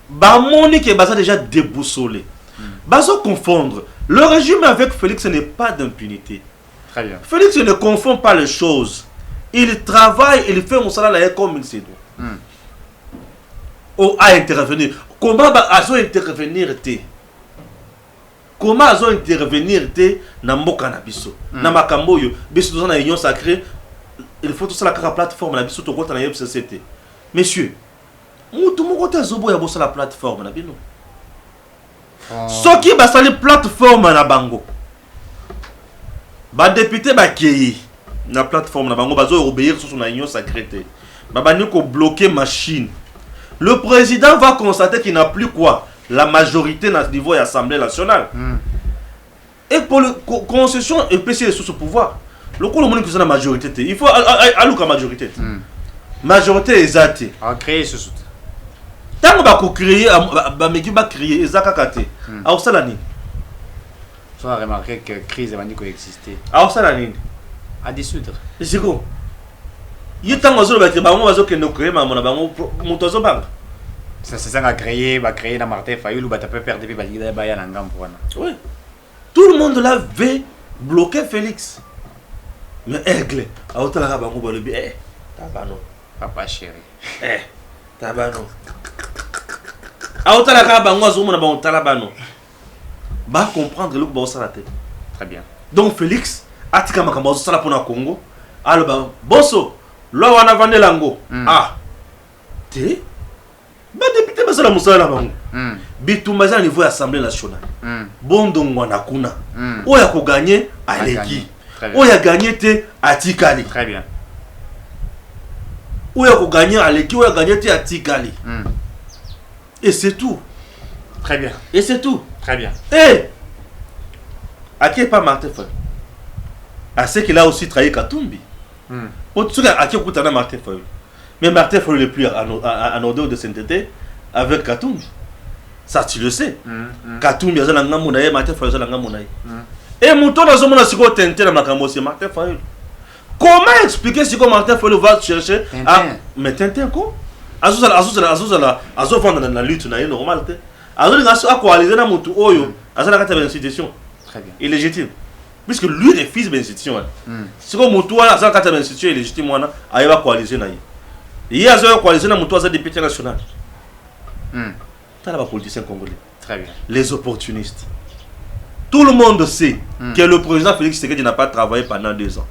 Bah Monique bah ça déjà déboussolé. Bah ça confondre. Le régime avec Félix n'est pas d'impunité. Très bien. Félix ne confond pas les choses. Il travaille, il fait mon salaire comme il sait. Ou à intervenir. Comment ils intervenir? Comment ils intervenir dans mon cannabis? Dans ma camboyo, biso dans la union sacrée, il faut tout ça la plateforme la biso to kota na FCCT. Messieurs, tout mon côté zobo ya bossa la plateforme na bino. Ce qui va salir plateforme na bango. Ba député ba kei na plateforme na bango bazo obéir sur son union sacrée. Ba bani ko bloquer machine. Le président va constater qu'il n'a plus quoi? La majorité dans le niveau de l'Assemblée nationale. Et pour la concession et PC sous ce pouvoir. Le coup le monde qui a la majorité, il faut aller la majorité. Majorité exacte. À créer ce soutien. Tant que va créer ba créer ezakakate. A osalani. Tu as remarqué que crise va coexister. A osalani. À dissoudre. Zéro. Il tant que ba bango bazo que no créer mamona bango motozo bank. Ça c'est ça va créer la Martin Fayulu ba peut perdre depuis ba ba ya ngam pour wana. Oui. Tout le monde là veut bloquer Félix. Mais aigle, a otala bango ba lebi tabano. Papa chéri. Tabano. A otala bango azomona ba tabano. Ba comprendre le ba osala tête. Très bien. Donc Félix atika makambo osala pour na Congo. Alors ba bosso Loi wana vande lango. Ah. Te. Ba député basala musala bango. Bitumba za niveau assemblée nationale. Bondongo na kuna. Oya ko gagner aleki. Oya gagner te atikali. Très bien. Oya ko gagner aleki, oya gagner te atikali. Et c'est tout. Très bien. Et c'est tout. Très bien. Et à qui est pas Martin Fayulu? À ce qu'il a aussi trahi Katumbi. Pour tout à qui écoute Martin Fayulu. Mais Martin Fayulu n'est plus en odeur de sainteté avec Katumbi. Ça tu le sais. Katumbi a zalanga munaye, Martin Fayulu zalanga munaye. Et mouton dans mon asiko tenté dans makambo c'est Martin Fayulu. Comment expliquer si Martin Fayulu va chercher à mais Tintin quoi? Azo vendre dans la lutte na normal te. Azo a coaliser na mutu oyo, azala kata institution. Très bien. Illégitime. Puisque lui est fils de l'institution. Si comme mutu wana azala kata institution illégitime wana, ayeba coaliser na ye. Il a azo coaliser na mutu aza député national. T'as la politicien congolais. Très bien. Les opportunistes. Tout le monde sait que le président Félix Tshisekedi n'a pas travaillé pendant 2 ans.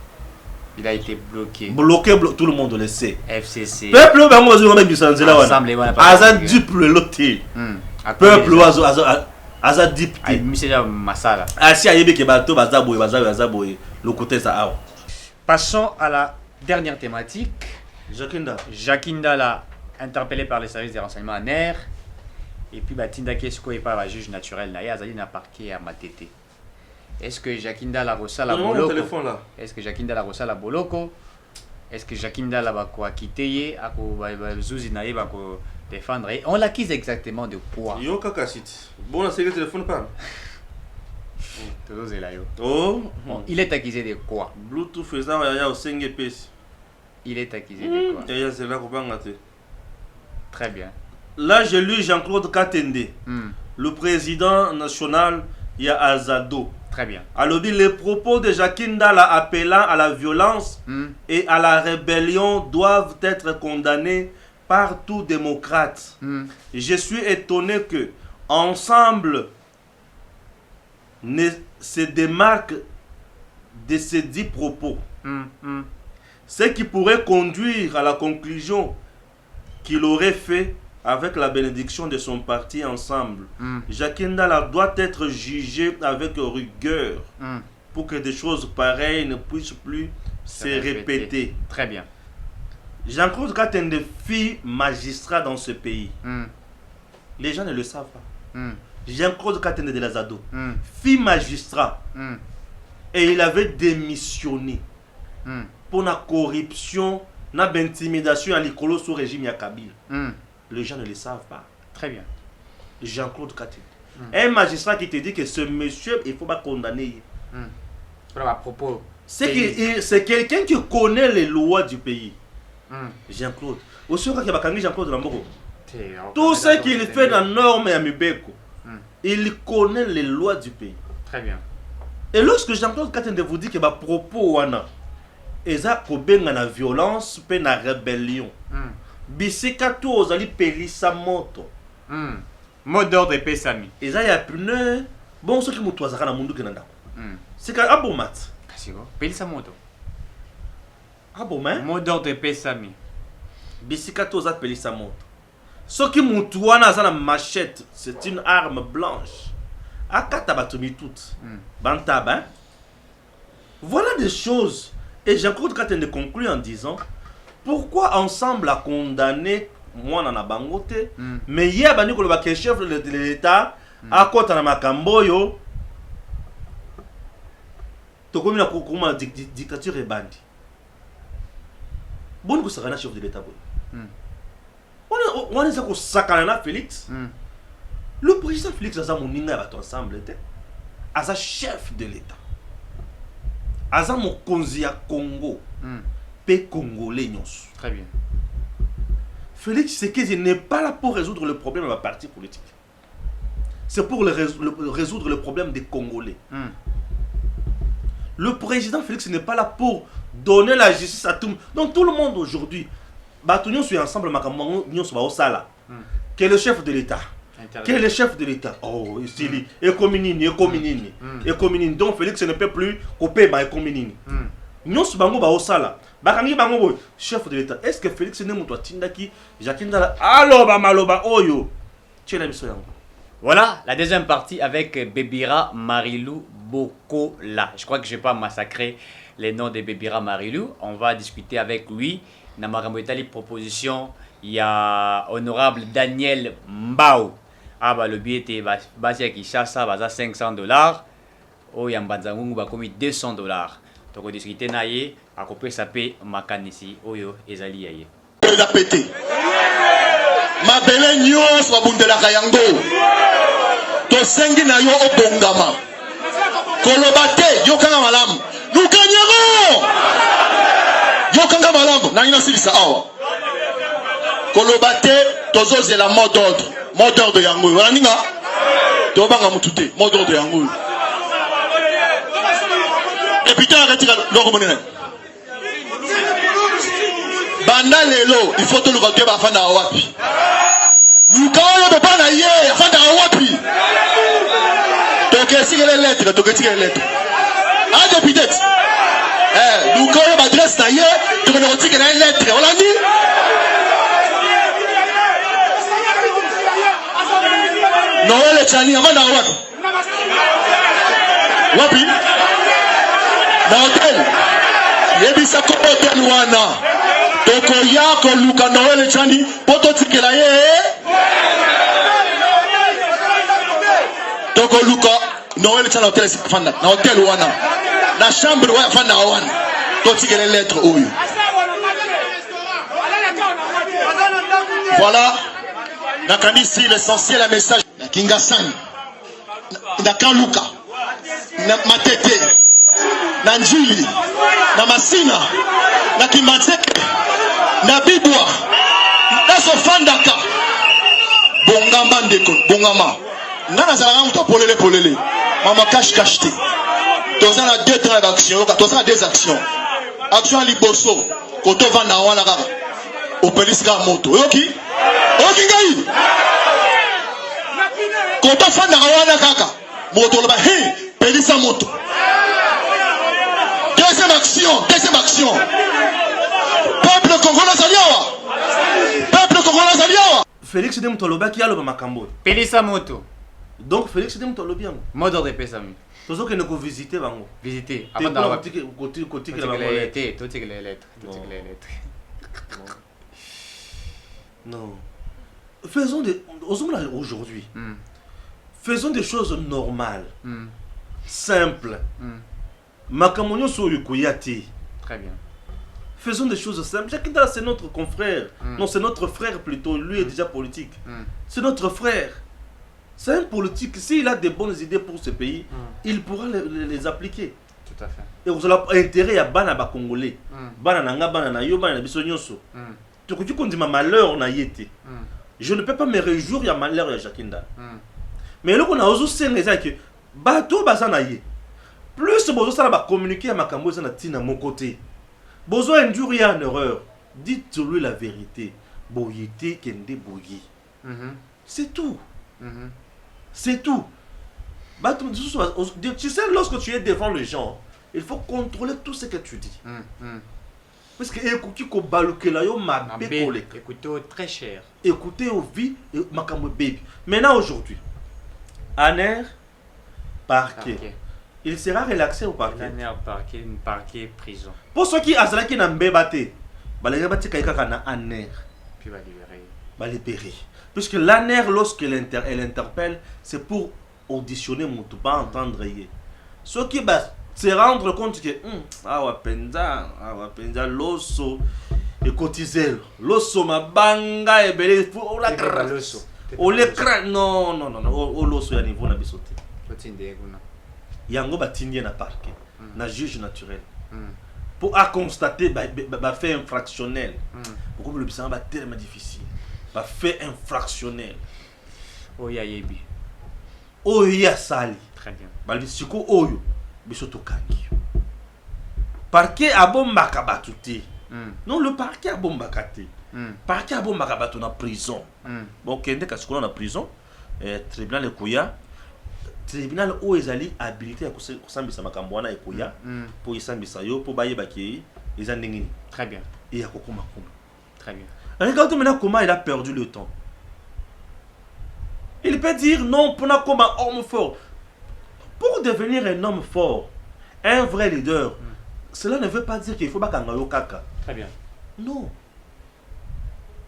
Il a été bloqué. Bloqué, tout le monde le sait. FCC. Peuple, Aza duple loté. Peuple, Aza dipté. Asi ayebe ke bato bazaboye le côté ça. Passons à la dernière thématique. Jakinda là, interpellé par les services des renseignements NER. Et puis Batinda Kesko est pas un juge naturel. Azali n'a parqué à Matete. Est-ce que Jakinda la rosa la boloko? Est-ce que Jakinda la rosa la boloko? Est-ce que Jakinda la bako akiteye ako zuzi na ye bako défendre? On l'accuse exactement de quoi? Yo kakasit. Bon, c'est le téléphone pas. Oh. Bon, il est accusé de quoi? Bluetooth faisant ya au 5 PS. Il est accusé de quoi? Ya c'est là qu'on va ngate. Très bien. Là, j'ai lu Jean-Claude Katende, le président national ya Azado. Très bien. Alors, les propos de Jakinda la appelant à la violence et à la rébellion doivent être condamnés par tout démocrate. Je suis étonné que, ensemble, ne se démarque de ces 10 propos. Ce qui pourrait conduire à la conclusion qu'il aurait fait avec la bénédiction de son parti ensemble. Jakinda doit être jugé avec rigueur pour que des choses pareilles ne puissent plus se répéter. Très bien. Jean-Claude Katende fut magistrat dans ce pays. Les gens ne le savent pas. Jean-Claude Katende de l'Azado fut magistrat et il avait démissionné pour la corruption, l'intimidation à l'écolo sous régime Yakabil. Les gens ne le savent pas. Très bien. Jean-Claude Katende. Un magistrat qui te dit que ce monsieur, il ne faut pas condamner. À propos. C'est quelqu'un qui connaît les lois du pays. Jean-Claude. Aussi, Jean-Claude Lamboko. Tout ce qu'il fait dans la norme et à Mubeko, il connaît les lois du pays. Très bien. Et lorsque Jean-Claude Katende vous dit que ma propos wana, eza kobenga na violence, pe na rébellion. Bisika tu ozali pelisa moto. Mot d'ordre pesami. Eza ya pneu. Bon, ce qui mutu azaka na mundu kenanda. C'est ka abomat. Kasiko. Pelisa moto. Abomat. Mot d'ordre pesami. Bisika tu ozali pelisa moto. Ce qui mutu wana azana machette, c'est une arme blanche. Akata batumi tout. Bantaba. Voilà des choses. Et Jean-Claude Katende conclut en disant: pourquoi ensemble à condamner moi dans la bangote, mais hier bani ko le chef de l'État à côté na makamboyo to comme na kokuma dictature et bandi. Bon ko saka na chef de l'État boy. On est ko saka na Félix. Le président Félix Aza moninga ba ensemble était Aza chef de l'État. Aza mokonzi ya Congo. Pe congolais nyonso. Très bien. Félix Tshisekedi n'est pas là pour résoudre le problème de la partie politique. C'est pour résoudre le problème des Congolais. Le président Félix n'est pas là pour donner la justice à tout le monde. Donc tout le monde aujourd'hui, nous sommes ensemble, nous sommes au Sala. Qui est le chef de l'État? Qui est le chef de l'État? Oh, ici, Ekominini. Donc Félix ne peut plus couper Ekominini. Nous sommes au Sala. bakangi bango boy chef de l'état est-ce que Félix ne muto atindaki Jacques Ndala aloba maloba oyo tchela biso yango. Voilà la deuxième partie avec Bébira Marilou Bokola. Je crois que je vais pas massacrer les noms de Bébira Marilou. On va discuter avec lui. Namarambo Itali proposition. Il y a honorable Daniel Mbao. Ah bah le billet était basé à Kinshasa, basé à $500. Oh Yambanzangungu va commis $200. Donc on discuter naïe, à couper sa paix makanisi. Oyo ezali yaye. Il a pété. Ma belle nyos wa bundela kayango. To sengi na yo obongama. Kolobate yo kanga malamu. Nous gagnerons. Yo kanga malamu. Na ina silisa awa. Kolobate tozo c'est la mot d'ordre. Mot d'ordre yango. Wana ninga. To banga mutute. Mot d'ordre yango. Et puis tu arrêtes loko monene. Banda lelo, il faut te le regarder ba fanda wapi. Mukayo be bana ye, fanda wapi. Toke sigele lettre, toke sigele lettre. Ah député. Mukayo ba adresse na ye, toke no sigele lettre. Wala ni? Noël Chani amanda wapi. Wapi? Na hotel. Yebisa ko hotel wana. Toko ya ko luka Noël Chani poto tikela ye. Toko luka Noël Chani hotel fanda na hotel wana. Na chambre wa fanda wana. To tikela lettre oyo. Voilà. Na kanisi l'essentiel la message na Kingasani. Na Kaluka. Na Matete. Na Njili. Na Masina. Na Kimanzeke. Na Bibwa. Na Sofandaka. Bongamba ndeko. Bongama. Nana zalanga muta polele. Mama cache te. Toza na deux trains d'action. Toza na deux actions. Action liboso. Koto vanda wana kaka. Opeliska moto. Yoki? Oki ngai? Koto vanda wana kaka. Moto loba. Hey! Pelisa moto. Deuxième action. Peuple congolais Zaliawa. Peuple congolais Zaliawa. Félix de Mutoloba qui a le makambo. Pelisa moto. Donc Félix de Mutoloba yango. Mot d'ordre de Pesami. Tozo que ne ko visiter bango. Visiter. Avant Avant d'avoir côté que la les bango. lettres. Toutes les lettres. Non. Faisons des aujourd'hui. Faisons des choses normales. Simples. Makamonyo so yukoyati. Très bien. Faisons des choses simples. Jacques Ndala, c'est notre confrère. Non, c'est notre frère plutôt. Lui est déjà politique. C'est notre frère. C'est un politique. S'il a des bonnes idées pour ce pays, il pourra les appliquer. Tout à fait. Et vous avez intérêt à Bana Congolais. Bana Nanga, Bana Nayo, Bana Bisonyoso. Tu dis ma malheur, on a été. Je ne peux pas me réjouir, il y a malheur, il y a Jacques Ndala. Mais là, on a aussi que bateau basanaye. Plus besoin de communiquer à Makambo à mon côté. Besoin d'induire en erreur. Dites-lui la vérité. Boyete kende boyi. C'est tout. C'est tout. Tu sais, lorsque tu es devant les gens, il faut contrôler tout ce que tu dis. Parce que écoutez ko balukela yo mabe koleka. Écoutez très cher. Écoutez au vie et Makambo baby. Maintenant aujourd'hui, Aner parquet. Il sera relaxé au parquet. Parquet, prison. Pour ceux qui ont qui n'ont pas été, ils vont être Aner. Puis va libérer. Va libérer. Puisque l'Aner, lorsqu'elle interpelle, c'est pour auditionner mon tout, pas entendre. Ceux qui se rendre compte que awa penza loso et cotiser loso mabanga et belé pour la grâce. O l'écran non o loso ya niveau na bisoté. Yango batindie na parquet, na juge naturel. Pour constater fait infractionnel. Pourquoi le bilan va tellement difficile. Fait infractionnel. Oya yebi. Oya sali. Très bien. Balbisiko oyo bisoto kangi. Parquet a bombaka batuti. Non, le parquet a bombaka te. Parquet a bombaka batu na prison. Bon, kende kasikola na prison. Tribunal ekoya. Tribunal o ezali habilité ya kusambisa makambo wana ekoya. Po isambisa yo po bayeba ki ils ont ningini. Très bien. Et il y a Kokoma Kuma. Très bien. Regardez maintenant comment il a perdu le temps. Il peut dire non pour un combat homme fort. Pour devenir un homme fort, un vrai leader, cela ne veut pas dire qu'il faut pas kangayo kaka. Très bien. Non.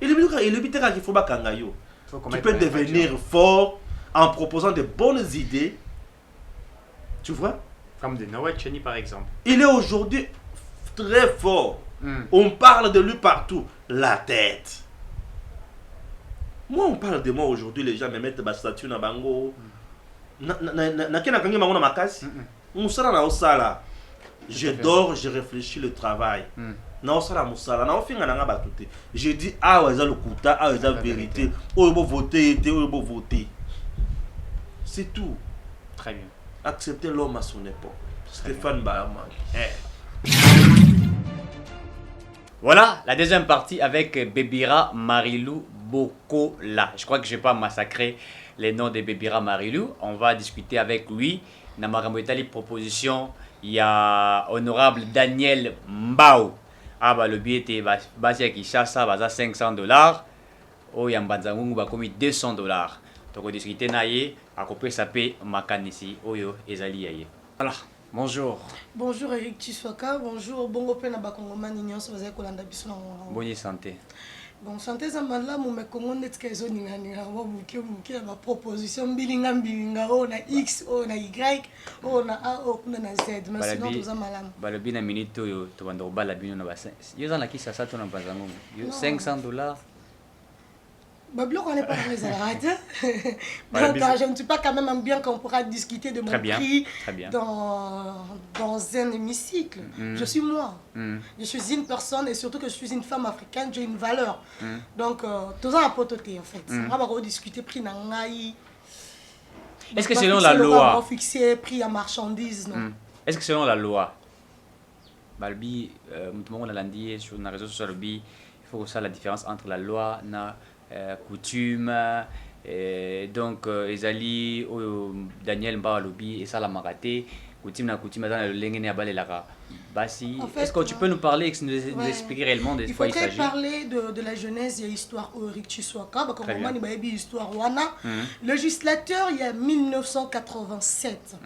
Il est qu'il faut pas kangayo. Tu peux devenir fort en proposant de bonnes idées. Tu vois? Comme de Noël Cheni par exemple. Il est aujourd'hui très fort. On parle de lui partout. La tête. Moi, on parle de moi aujourd'hui, les gens me mettent ma statue dans bango. Je dors, je réfléchis le travail. Je dis, ah, ouais, ça le kuta, ah, ça la vérité. Oh, il faut voter, oh, il faut voter. C'est tout. Très bien. Accepter l'homme à son époque. Stéphane Bahaman. Voilà la deuxième partie avec Bébira Marilou Bokola. Je crois que je n'ai pas massacré les noms de Bébira Marilou. On va discuter avec lui. Namarambo Itali proposition. Il y a honorable Daniel Mbao. Ah bah le billet était basé à Kinshasa, basé à $500. Oh Yambanzangungu va commis $200. Donc on discute naïe, à côté ça paie makanisi. Oyo ezali yaye. Voilà. Bonjour. Bonjour Eric Chiswaka, bonjour Bongo Pena Bakongomani nyonso baza kolanda biso na ngo. Bonne santé. Bon santé zambala mu mekongo netka ezo ninga wa muke ba proposition bilinga na X o na Y o na A o kuna na Z mais sinon toza malamu. Balobi na minute oyo to banda obala bino na ba. Yo za na kisa sa to na bazango. Yo $500. Bablok on n'est pas dans les arrêts. Donc je ne suis pas quand même bien qu'on pourra discuter de mon prix dans un hémicycle. Je suis moi. Je suis une personne et surtout que je suis une femme africaine, j'ai une valeur. Donc tout ça a pototé en fait. On va rediscuter prix nangai. Est-ce que selon la loi on va fixer prix à marchandises non? Est-ce que selon la loi Balbi on l'a dit sur les réseaux sociaux il faut que ça la différence entre la loi na coutume donc ezali Daniel Mbao lobi et ça la maraté coutume na coutume dans le lengene abalelaka basi est-ce que tu peux nous parler nous expliquer réellement de quoi il s'agit? Il faudrait parler de la genèse et l'histoire Eric Chiswaka comme on m'a dit histoire wana législateur il y a 1987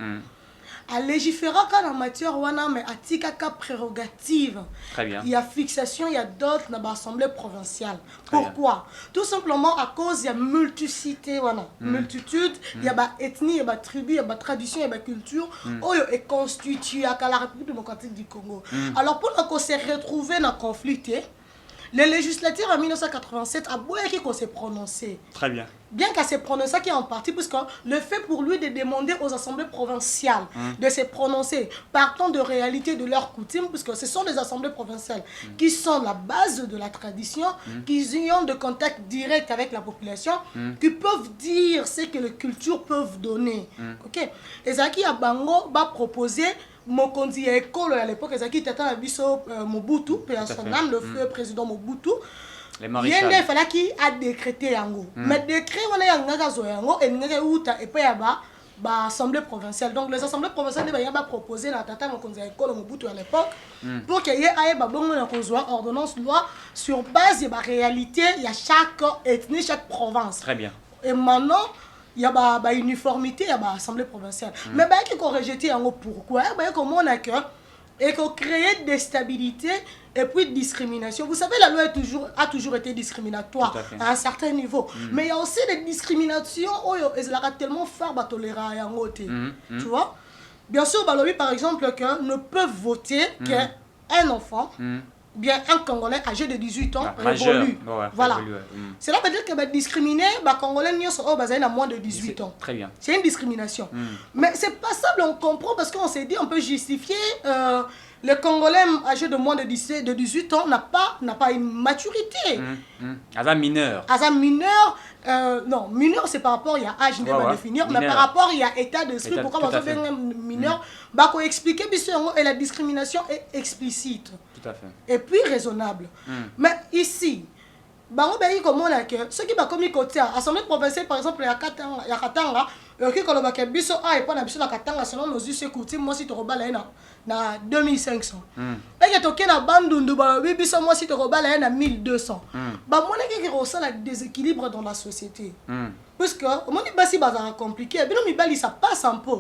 à légiférer en matière wana mais à tikaka prérogative. Très bien. Il y a fixation, il y a d'autres dans l'Assemblée provinciale. Pourquoi? Tout simplement à cause il y a multiplicité wana, multitude, il y a ba ethnie, il y a ba tribu, il y a ba tradition, il y a ba culture, oyo est constitué à la République démocratique du Congo. Alors pour qu'on s'est retrouvé dans conflit, le législateur en 1987 a beau qu'on s'est prononcé. Très bien. Bien qu'à se prononcer qui est en partie, puisque le fait pour lui de demander aux assemblées provinciales de se prononcer partant de réalité de leurs coutumes, puisque ce sont les assemblées provinciales qui sont la base de la tradition, qui ont de contact direct avec la population, qui peuvent dire ce que les cultures peuvent donner. Ok. Et ça qui a Bango va proposer Mokondi école à l'époque, Ezaki Tata Biso Mobutu, le feu président Mobutu. Il fallait qu'il a décrété yango. Mais décret on a yango et n'engagé outa et puis yaba assemblée provinciale. Donc les assemblées provinciales ne va proposer la Tata Mokondi école Mobutu à l'époque pour qu'il y ait une ordonnance loi sur base de la réalité il y a chaque ethnie, chaque province. Très bien. Et maintenant il y a une uniformité, il y a l'Assemblée provinciale. Mais il faut rejeter en pourquoi? Comment on a que et qu'on crée des stabilités et puis discrimination. Vous savez, la loi a toujours été discriminatoire à un certain niveau. Mais il y a aussi des discriminations où ils ont tellement fort à tolérer. Tu vois? Bien sûr, par exemple, que ne peuvent voter qu'un enfant. Bien un Congolais âgé de 18 ans révolu. Voilà. Cela veut dire que discriminer les Congolais à moins de 18 ans. Très bien. C'est une discrimination. Mais c'est pas ça, on comprend parce qu'on s'est dit on peut justifier le Congolais âgé de moins de 18 ans n'a pas une maturité. Asa mineur. Asa mineur. Non, mineur c'est par rapport il y a âge ne va définir, mais par rapport il y a état d'esprit. Pourquoi on a un mineur? Bah qu'on expliquer et la discrimination est explicite. Tout à fait. Et puis raisonnable. Mais ici, bango bayi komona ke soki bakomi kotia assemblée provinciale par exemple ya Katanga oki koloba ke biso epa na biso na Katanga selon nos us et coutumes moi si tokobala ye na 2500 eke toke na bandundu balobi biso moi si tokobala ye na 1200 bamonaki ke kosala déséquilibre dans la société parce que omoni basi bazala compliqué bino mibali ça passe un peu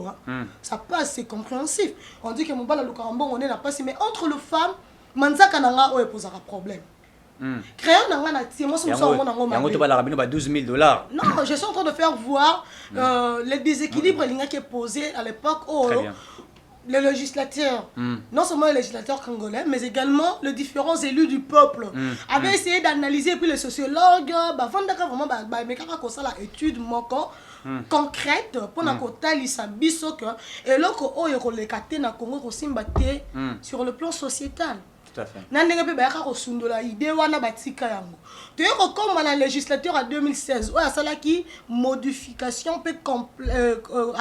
ça passe, c'est compréhensif, on dit que mobala lukaka mbongo on est na pasi mais entre le femme manzaka nanga oyo posera problème. Créant dans la team, moi, je suis en train de $12 000. Non, je suis en train de faire voir les déséquilibres qui est posé à l'époque où les législateurs, non seulement les législateurs congolais, mais également les différents élus du peuple, avaient essayé d'analyser, et puis les sociologues, vraiment, la étude concrète pour na kotalisa biso que et loko oyo ko lekate na Congo ko simbate sur le plan sociétal. Tout à fait. Nandenge pe ba ka sundola idée wana batika yango. To yoko comme la législature en 2016 oya sala ki modification peut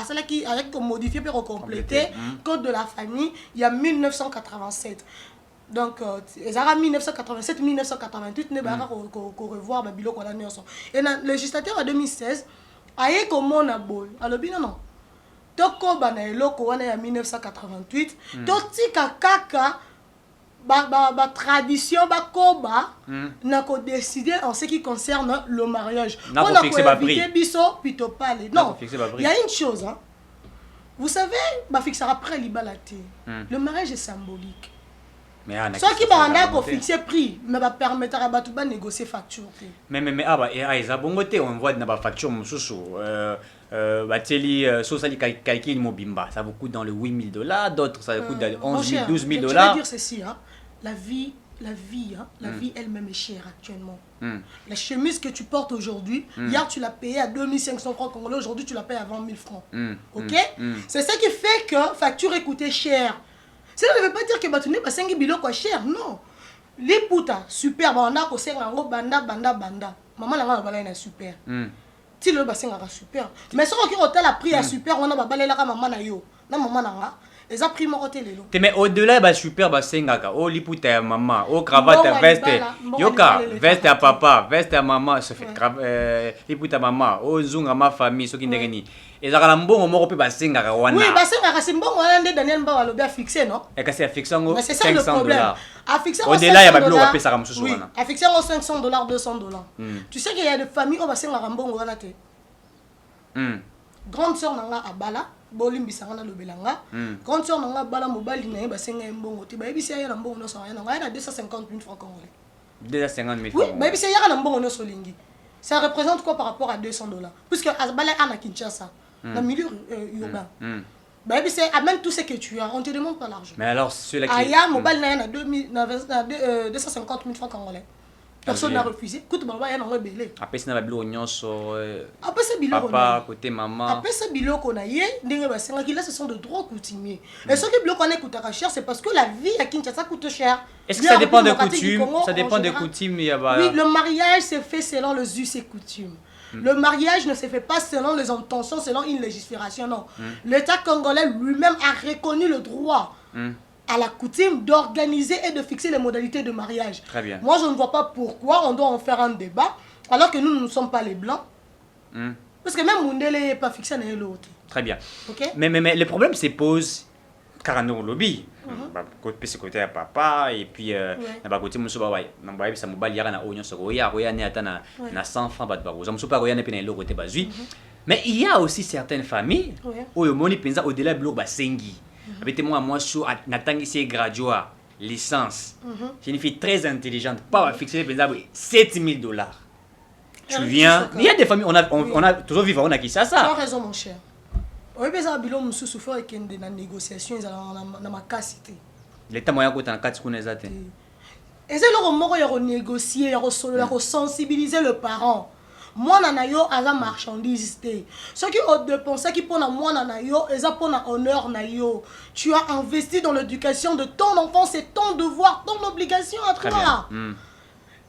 sala ki avec modifier peut compléter code de la famille il y a 1987. Donc ils ont 1987 1988 ne ba ko revoir ba biloko na nyonso. Et la législature en 2016 aye komona bol alobi non tokoba na eloko wana ya 1988 totika kaka ba tradition ba koba na ko décider en ce qui concerne le mariage on a fixé ba prix biso pito pale non il y a une chose hein vous savez ba fixer après libalate le mariage est symbolique. Soit qui va en fixer prix, mais va permettre à Batouba négocier facture. Mais on voit dans la facture, calcul mobimba, ça vous coûte dans les $8 000, d'autres ça coûte dans les 11 000, 12 000 $. Je vais dire ceci, hein, la vie elle-même est chère actuellement. La chemise que tu portes aujourd'hui, hier tu l'as payée à 2500 francs congolais, aujourd'hui tu la payes à 20 000 francs. Ok? C'est ça qui fait que facture est coûtée cher. Ça ne veut pas dire que Batouné va s'engager biloko cher, non. Les putas super banda ko senga ngo banda. Maman la va balayer na super. Ti le basenga super. Mais ce qui hôtel a pris à super, on a balayer la maman na yo. Na maman na nga. Les a pris mon hôtel lelo. Mais au-delà ba super basenga ka. Oh liputa ya maman, oh cravate ya veste. Yoka, veste à papa, veste à maman, ça fait liputa maman, oh zunga ma famille, so ki ndengeni. Et ça, oui, c'est bon, Daniel Mbawa a fixé, non? Et c'est fixé en $500. Au-delà, il y a $500. Oui, à fixer en $500, $200. Tu sais qu'il y a des familles où on va Rambongo. Grande sœur nanga abala, bolim bisanga le belanga. Grande sœur nanga bala mobali na ba senga mbongo. Tu ba bisi ya mbongo no so ya na 250 000 francs congolais. 250 000 francs. Oui, ba bisi ya mbongo no so lingi. Ça représente quoi par rapport à $200? Puisque Azbala a Kinshasa, dans le milieu urbain. Amène tout ce que tu as, on ne te demande pas l'argent. Mais alors, ceux-là qui... Aya, mobile na 250 000 francs congolais. Personne n'a refusé. Écoute, il y a un rebelle. Après, c'est un biloko après ce biloko papa, côté maman. Après ce biloko na yé, là, ce sont de droits coutumiers. Et ce que biloko na coûte cher, c'est parce que la vie à Kinshasa coûte cher. Est-ce que ça dépend des coutumes? Ça dépend des coutumes. Oui, le mariage se fait selon les us et coutumes. Le mariage ne se fait pas selon les intentions, selon une législation, non. L'État congolais lui-même a reconnu le droit à la coutume d'organiser et de fixer les modalités de mariage. Très bien. Moi, je ne vois pas pourquoi on doit en faire un débat, alors que nous ne sommes pas les Blancs. Parce que même Mundele n'est pas fixé dans l'autre. Très bien. Okay? Mais le problème se pose car nous lobby. C'est côté à papa et puis na côté muso ba na bisa mobali yaka na onyo soko ya ne ata na 100 francs ba baroza muso pa ne pena le côté bazui. Mais il y a aussi certaines familles où le moni penza au-delà de ba sengi. Avec moi chaud n'attend ici graduat licence. C'est une fille très intelligente, pas fixer penza $7 000. Tu viens, il y a des familles on a toujours vivre on a qui ça. Tu as raison mon cher. Oui, mais ça bilon musu souffre et qu'il y a des négociations dans ma capacité. L'état moyen côté en 4 connaît ça. Et c'est le moment où il y a négocier, il y a sensibiliser le parent. Moi nanayo ala marchandise. Ceux qui ont dépensé qui pour moi nanayo, ils ont pour honneur nayo. Tu as investi dans l'éducation de ton enfant, c'est ton devoir, ton obligation à toi.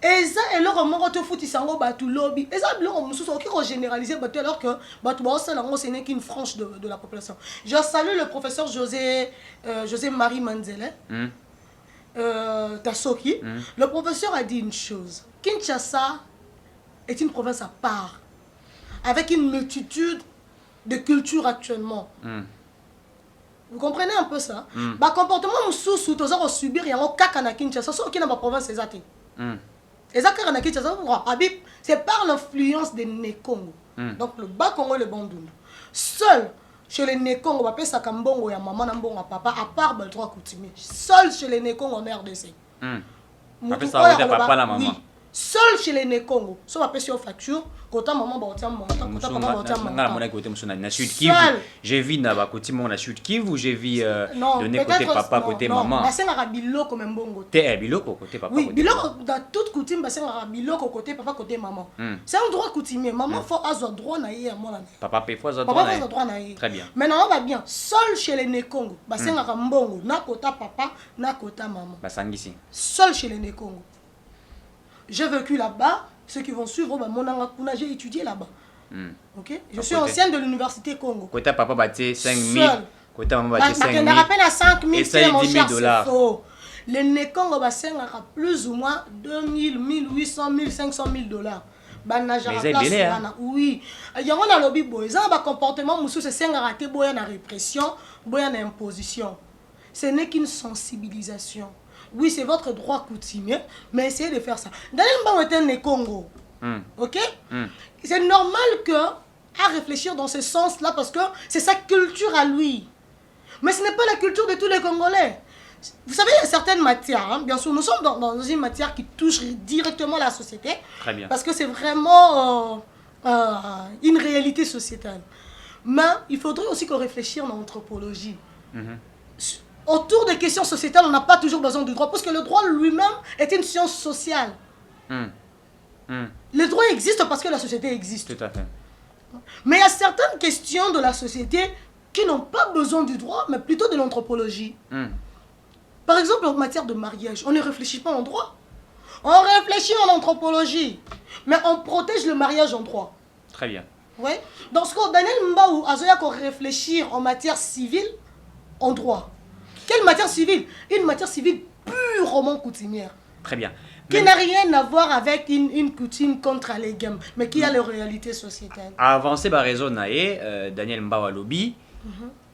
Et ça, et là, on te fout ici en batu lobby. Et ça, on se généraliser alors que ce n'est qu'une frange de la population. Je salue le professeur José Marie Manzele, Tassoki. Le professeur a dit une chose. Kinshasa est une province à part, avec une multitude de cultures actuellement. Vous comprenez un peu ça? Bah comportement sous tous à subir il y a un caca na Kinshasa, ça qui dans ma province exacte. Et ça caca na Kinshasa, c'est par l'influence des Nékongo. Donc le bas Congo et le Bandundu. Seul chez les Nékongo, on va appeler ça Kambongo ya maman nambongo papa à part le droit coutumier. Seul chez les Nékongo en RDC. On appelle ça papa la maman. Oui. Seul chez les Nékongo, si on appelle sur facture, quand maman va tiens montant, quand papa va tiens montant. J'ai vu na côté mon Sud Kivu, j'ai vu donner côté papa côté maman. Bassin biloko même bongo. T'es biloko côté papa. Oui, biloko dans toute coutume bassin biloko côté papa côté maman. C'est un droit coutumier. Maman faut avoir droit na yé moi. Papa peut faut droit na yé. Très bien. Maintenant on va bien. Seul chez les Nékongo, bassin mbongo na kota papa na kota maman. Basangisi. Seul chez les Nékongo. J'ai vécu là-bas, ceux qui vont suivre, j'ai étudié là-bas. Ok? Je suis ancienne de l'université Congo. Côté papa bâti 5 000, côté maman bâti 5 000. Je me rappelle à 5 000, c'est mon cher, c'est faux. Les Nékongo a plus ou moins 2 000, 1 800, 1 500 $. Oui. Il y a un lobby boy. Ça un comportement monsieur c'est un raté boy na répression, boy na imposition. Ce n'est qu'une sensibilisation. Oui, c'est votre droit coutumier, mais essayez de faire ça. Daniel Mbao est un Nékongo. Ok? C'est normal à réfléchir dans ce sens-là parce que c'est sa culture à lui. Mais ce n'est pas la culture de tous les Congolais. Vous savez, il y a certaines matières, hein, bien sûr, nous sommes dans une matière qui touche directement la société. Très bien. Parce que c'est vraiment une réalité sociétale. Mais il faudrait aussi qu'on réfléchisse en anthropologie. Autour des questions sociétales, on n'a pas toujours besoin du droit, parce que le droit lui-même est une science sociale. Le droit existe parce que la société existe. Tout à fait. Mais il y a certaines questions de la société qui n'ont pas besoin du droit, mais plutôt de l'anthropologie. Par exemple, en matière de mariage, on ne réfléchit pas en droit. On réfléchit en anthropologie. Mais on protège le mariage en droit. Très bien. Oui. Dans ce cas, Daniel Mbao a réfléchir en matière civile en droit. Quelle matière civile? Une matière civile purement coutumière. Très bien. Qui n'a rien à voir avec une coutume contre les gammes, mais qui a les réalités sociétales. Avancer par raison Daniel Mbawa lobby.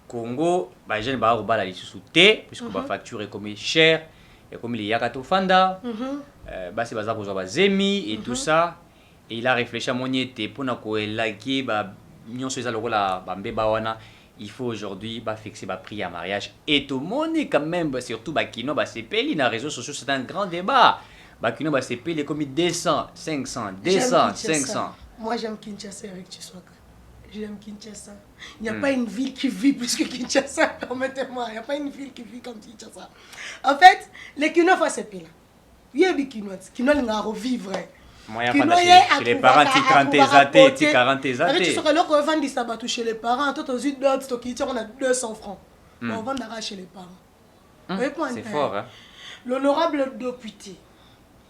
Congo, je ne vais pas aller sous thé, puisque la facture est comme cher, et comme il y a Katofanda, c'est bazar pour Zemi et tout ça. Et il a réfléchi à mon été pour nous laguer, nous sommes là, il faut aujourd'hui fixer le prix à mariage. Et tout le monde est quand même, surtout Kino, c'est payé, les réseaux sociaux, c'est un grand débat. Kino, c'est payé comme 200, 500, 200, 500. Moi j'aime Kinshasa avec Chiswaka. J'aime Kinshasa. Il n'y a pas une ville qui vit plus que Kinshasa, permettez-moi. Il n'y a pas une ville qui vit comme Kinshasa. En fait, les Kinois font ces pays-là. Il y a des Kinois qui n'ont revivre. Moi, chez les parents, tu 40 athées, tu 40 athées. Tu sais, lorsqu'on vend des sabbats chez les parents, toi, tu as d'autres qui on a 200 francs. On vend chez les parents. C'est fort, hein? L'honorable député,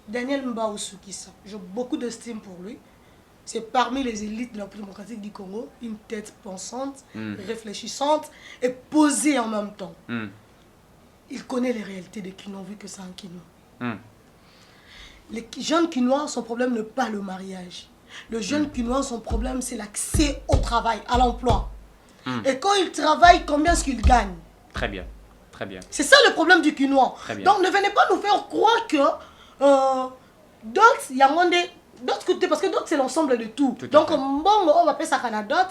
Daniel Mbao Soukissa, j'ai beaucoup d'estime pour lui. C'est parmi les élites de la démocratique du Congo, une tête pensante, réfléchissante et posée en même temps. Il connaît les réalités des Kinois, vu que c'est un Kinois. Les jeunes Kinois, son problème n'est pas le mariage. Le jeune Kinois, son problème, c'est l'accès au travail, à l'emploi. Et quand il travaille, combien est-ce qu'il gagne? Très bien, très bien. C'est ça le problème du Kinois. Donc ne venez pas nous faire croire que d'autres, il y a d'autres côtés, parce que d'autres, c'est l'ensemble de tout. Donc, bon, on va appeler ça Canada.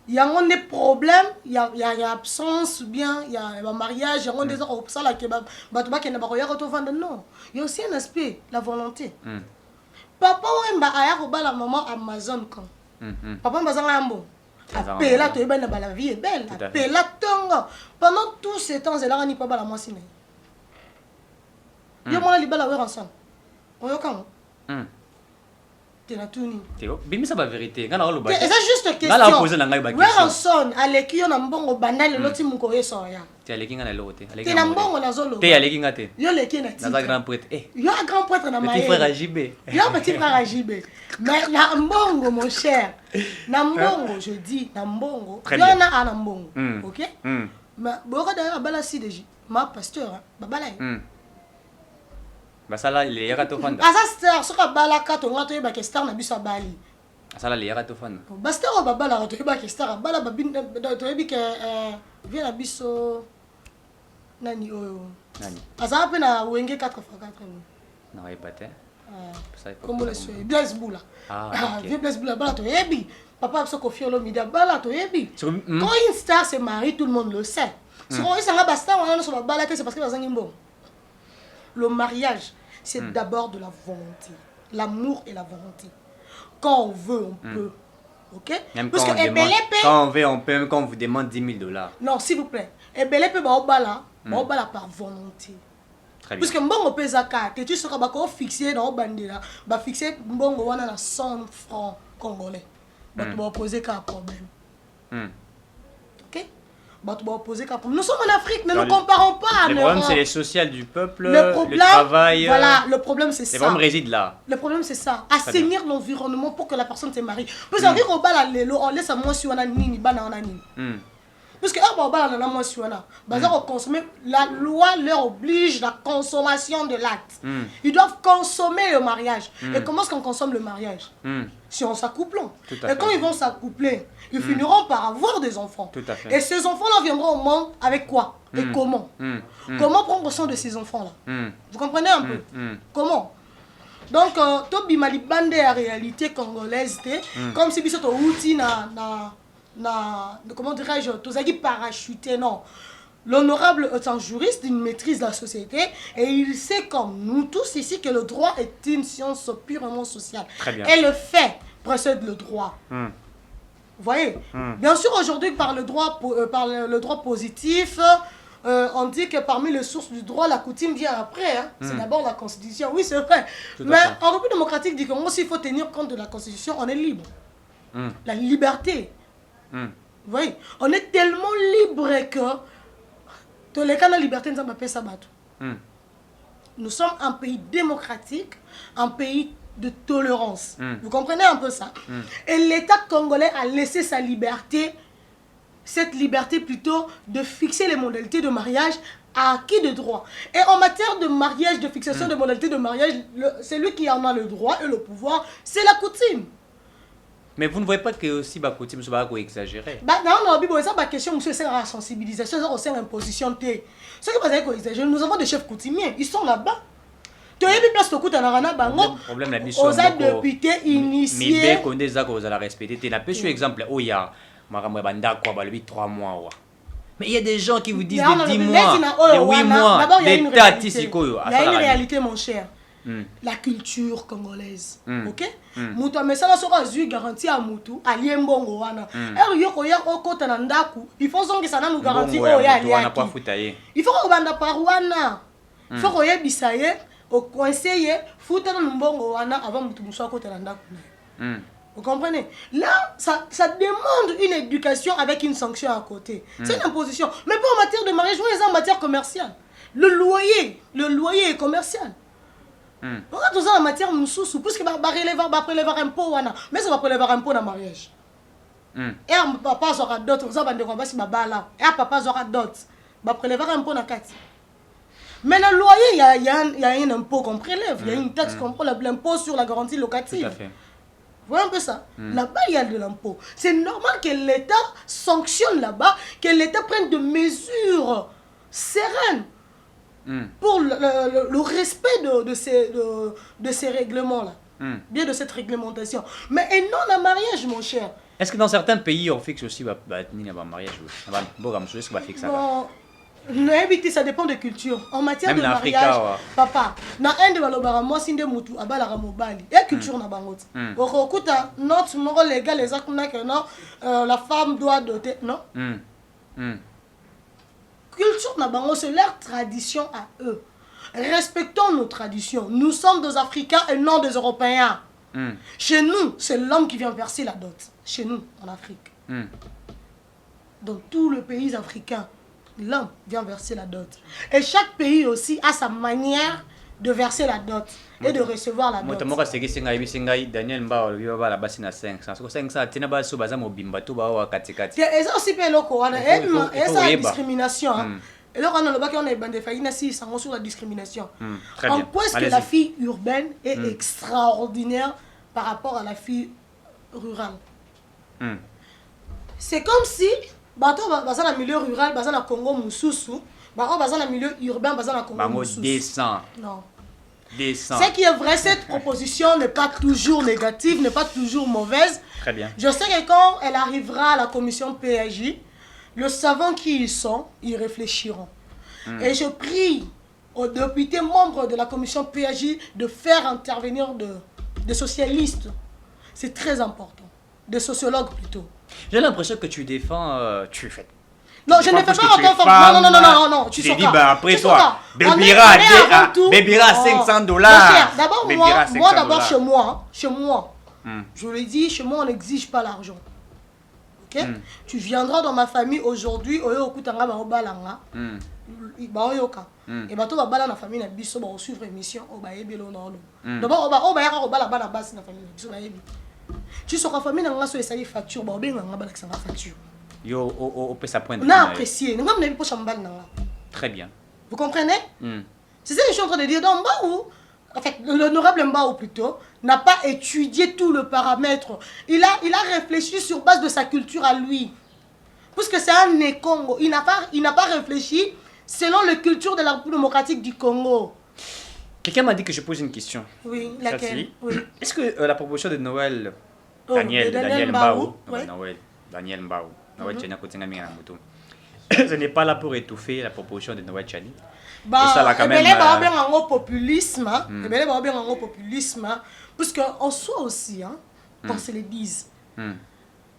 Il y a des problèmes, il y a absence, ou bien il y a un mariage, il y a des autres ça là qui non. Il y a aussi un aspect, la volonté. Papa ou la maman Amazon quand. Papa Amazon bon. La vie est belle. Pendant tous ces temps, elle a pas la moitié. Il y a moi les belles ensemble. On y a quand c'est la tournée. Bimi ça la vérité. C'est juste question. Where on son aleki yo na mbongo banal loti mukoye soya. Tu aleki ngana lote. Aleki na mbongo na zolo. Tu aleki ngate. Yo leki na ti. Na grand prêtre. Yo grand prêtre na maye. Petit frère Ajibé. Yo petit frère Ajibé. Mais na mbongo mon cher. Na mbongo je dis na mbongo. Yo na ana mbongo. OK? Mais boka d'ailleurs bala si deji. Ma pasteur babala. basala le yaka to fanda asa star soka balaka tonga to yeba ke star na biso bali asala le yaka to fanda ba star o babala to yeba ke star bala babin to yebi ke vient na biso nani oyo nani asa pe na wenge 4x4 na yebate comme le soy Blaise Boula ok Blaise Boula bala to yebi papa so Koffi Olomide bala to yebi quand une star se marie tout le monde le sait so on sanga ba star on so babala que c'est parce que bazangi mbo le mariage c'est d'abord de la volonté l'amour et la volonté quand on veut on peut ok même parce quand, que quand on veut on peut même quand on vous demande $10,000 non s'il vous plaît ebele pe ba obala par volonté. Très bien. Parce que mbongo pesa carte, tu seras bako fixé dans bandera, ba fixé mbongo wana na 100 francs congolais. Ba tu vas poser qu'un problème. OK? Ba tu vas poser qu'un problème. Nous sommes en Afrique, ne nous comparons pas. Le problème c'est les social du peuple, le problème, le travail. Voilà, le problème c'est ça. Le problème réside là. Le problème c'est ça, assainir l'environnement pour que la personne se marie. Parce que on bala lelo, on laisse moi sur wana nini bana wana nini. Parce que la loi leur oblige la consommation de l'acte. Ils doivent consommer le mariage. Et comment est-ce qu'on consomme le mariage? Si on s'accouple. Et quand ils vont s'accoupler, ils finiront par avoir des enfants. Tout à fait. Et ces enfants-là viendront au monde avec quoi? Et comment? Comment prendre soin de ces enfants-là? Vous comprenez un peu? Comment? Donc, Tobi Malibande est la réalité congolaise, comme si biso to outi comment dirais-je, Tozaki parachuté, non. L'honorable est un juriste, il maîtrise la société et il sait comme nous tous ici que le droit est une science purement sociale. Très bien. Et le fait précède le droit. Vous voyez? Bien sûr, aujourd'hui, par le droit positif, on dit que parmi les sources du droit, la coutume vient après. Hein. C'est d'abord la Constitution. Oui, c'est vrai. Mais en République démocratique du Congo, s'il faut tenir compte de la Constitution, on est libre. La liberté. Vous voyez, on est tellement libre que dans les cas de la liberté, nous avons ça. Nous sommes un pays démocratique, un pays de tolérance. Vous comprenez un peu ça? Et l'État congolais a laissé sa liberté, cette liberté plutôt de fixer les modalités de mariage à qui de droit. Et en matière de mariage, de fixation de modalités de mariage, celui qui en a le droit et le pouvoir, c'est la coutume. Mais vous ne voyez pas que aussi la coutume soit exagérée? Non, c'est pas question de la sensibilisation, c'est l'imposition. Nous avons des chefs coutumiers, ils sont là-bas. Tu as vu place de le problème la mission aux députés initiés. Mais des accords à la respecter. Tu as un exemple où il y a 3 mois. Mais il y a des gens qui vous disent de 10 mois, de 8 mois, des dates ici. Il y a une réalité, mon cher. La culture congolaise, ok? Mutu amesala soko azui garantie à mutu alie mbongo wana. Yoko ya okota na ndaku, il faut zongisa na nous garantie o ya ali. Il faut ko banda par wana. Il faut ko yebisa ye, o conseiller futa na mbongo wana avant mutu muso akota na ndaku. Vous comprenez? Là, ça demande une éducation avec une sanction à côté. C'est une imposition. Mais pas en matière de mariage, on est en matière commerciale. Le loyer est commercial. On a tout ça en matière moussous, parce que va prélever un pot, mais ça va prélever un pot dans le mariage. Et papa aura d'autres, ça va dire si baba là. Et papa aura d'autres, va prélever un pot dans 4. Mais dans le loyer, il y a un impôt qu'on prélève, il y a une taxe qu'on prélève, l'impôt sur la garantie locative. Tout à fait. Vous voyez un peu ça? Là-bas, il y a de l'impôt. C'est normal que l'État sanctionne là-bas, que l'État prenne des mesures sereines. Pour le respect de ces règlements-là, bien de cette réglementation. Mais et non un mariage, mon cher. Est-ce que dans certains pays, on fixe aussi un mariage? Est-ce qu'on va fixer ça? Non, ça dépend de culture. En matière de mariage, papa, na un de balobara moi sinde mutu abala ramobali. Et culture na bangot. Okuta notre moro légal les akuna que non la femme doit doter, non? Culture na bango, c'est leur tradition à eux. Respectons nos traditions. Nous sommes des Africains et non des Européens. Chez nous, c'est l'homme qui vient verser la dot. Chez nous, en Afrique. Dans tous les pays africains, l'homme vient verser la dot. Et chaque pays aussi a sa manière de verser la dot et de recevoir la dot. Daniel Mbao, la bassine à 500. 500, tu n'as pas de bimba, tu vas à Katikati. Et ça aussi, c'est la discrimination. Et là, on a des failles sur la discrimination. Très en bien. quoi est-ce que la fille urbaine est extraordinaire par rapport à la fille rurale? C'est comme si, dans le milieu rural, dans le Congo, Moussoussou, dans le milieu urbain, dans le Congo, Moussoussou. Non. Ce qui est vrai, cette proposition n'est pas toujours négative, n'est pas toujours mauvaise. Très bien. Je sais que quand elle arrivera à la commission PAJ, le savant qui ils sont, ils réfléchiront. Et je prie aux députés membres de la commission PAJ de faire intervenir des socialistes. C'est très important. Des sociologues plutôt. J'ai l'impression que tu défends... Non, je ne fais pas encore femme. Non. Tu t'es dit, après toi, Bébira à 500 dollars. D'abord, moi d'abord chez moi, je le dis, chez moi, on n'exige pas l'argent. Ok? Tu viendras dans ma famille aujourd'hui, et bah toi bala na famille na biso ba suivre émission o ba yebelo non d'abord o ba yaka bala bana basi na famille na biso ba yebi tu sera famille na ngaso esali facture ba obenga ngaba la sanga facture yo o pesa point na apprécier ngam na bipo chambal na. Très bien. Vous comprenez? C'est ça que je suis en train de dire. Donc Mbaou, en fait l'honorable Mbaou plutôt n'a pas étudié tout le paramètre. Il a réfléchi sur base de sa culture à lui. Puisque c'est un Né-Congo, il n'a pas réfléchi selon la culture de la République démocratique du Congo. Quelqu'un m'a dit que je pose une question. Oui, laquelle? Oui. Est-ce que la proposition de Noël, Daniel Mbaou, Daniel Mbaou, ce n'est pas là pour étouffer la proposition de Noël Tchani? Et ça là quand même... populisme, parce qu'en soi aussi, on se le dise.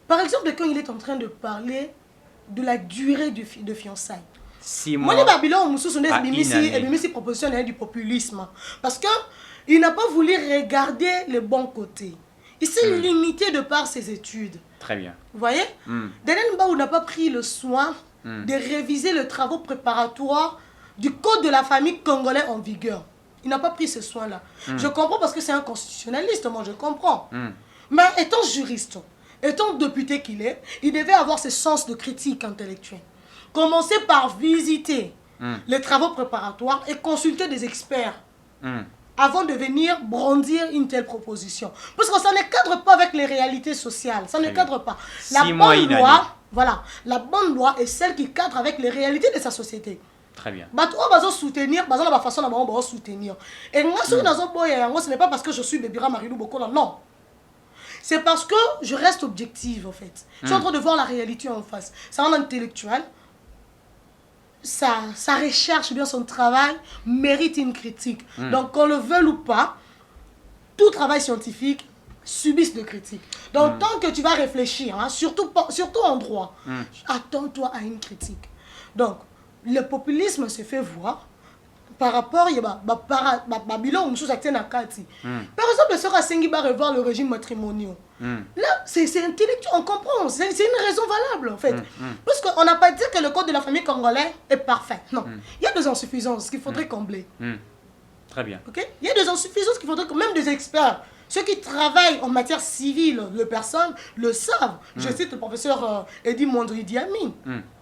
Par exemple, quand il est en train de parler de la durée de fiançailles. 6 mois. Moi, Babylone, c'est proposition du populisme. Parce qu'il n'a pas voulu regarder le bon côté. Il s'est limité de par ses études. Très bien. Vous voyez? Daniel Mbaou n'a pas pris le soin de réviser les travaux préparatoires du code de la famille congolais en vigueur. Il n'a pas pris ce soin-là. Je comprends parce que c'est un constitutionnaliste, moi je comprends. Mais étant juriste, étant député qu'il est, il devait avoir ce sens de critique intellectuelle. Commencer par visiter les travaux préparatoires et consulter des experts avant de venir brandir une telle proposition. Parce que ça ne cadre pas avec les réalités sociales. Ça ne cadre pas. La bonne loi, voilà, la bonne loi est celle qui cadre avec les réalités de sa société. Très bien. On va soutenir, la façon dont on va soutenir. Et moi, ce n'est pas parce que je suis Bébira Marilou Bokola, non. C'est parce que je reste objective, en fait. Je suis en train de voir la réalité en face. C'est un intellectuel. Sa recherche, bien son travail, mérite une critique. Donc, qu'on le veuille ou pas, tout travail scientifique subisse de critiques. Donc, tant que tu vas réfléchir, surtout en droit, attends-toi à une critique. Donc, le populisme se fait voir par rapport à Babylone ou par exemple, le sera Sengi va revoir le régime matrimonial. Là, c'est intellectuel, on comprend, c'est une raison valable en fait. Parce qu'on n'a pas dit que le code de la famille congolais est parfait. Non, il y a des insuffisances qu'il faudrait combler. Très bien. Okay? Il y a des insuffisances qu'il faudrait, même des experts. Ceux qui travaillent en matière civile, les personnes le savent. Je cite le professeur Eddy Mondri Diamine.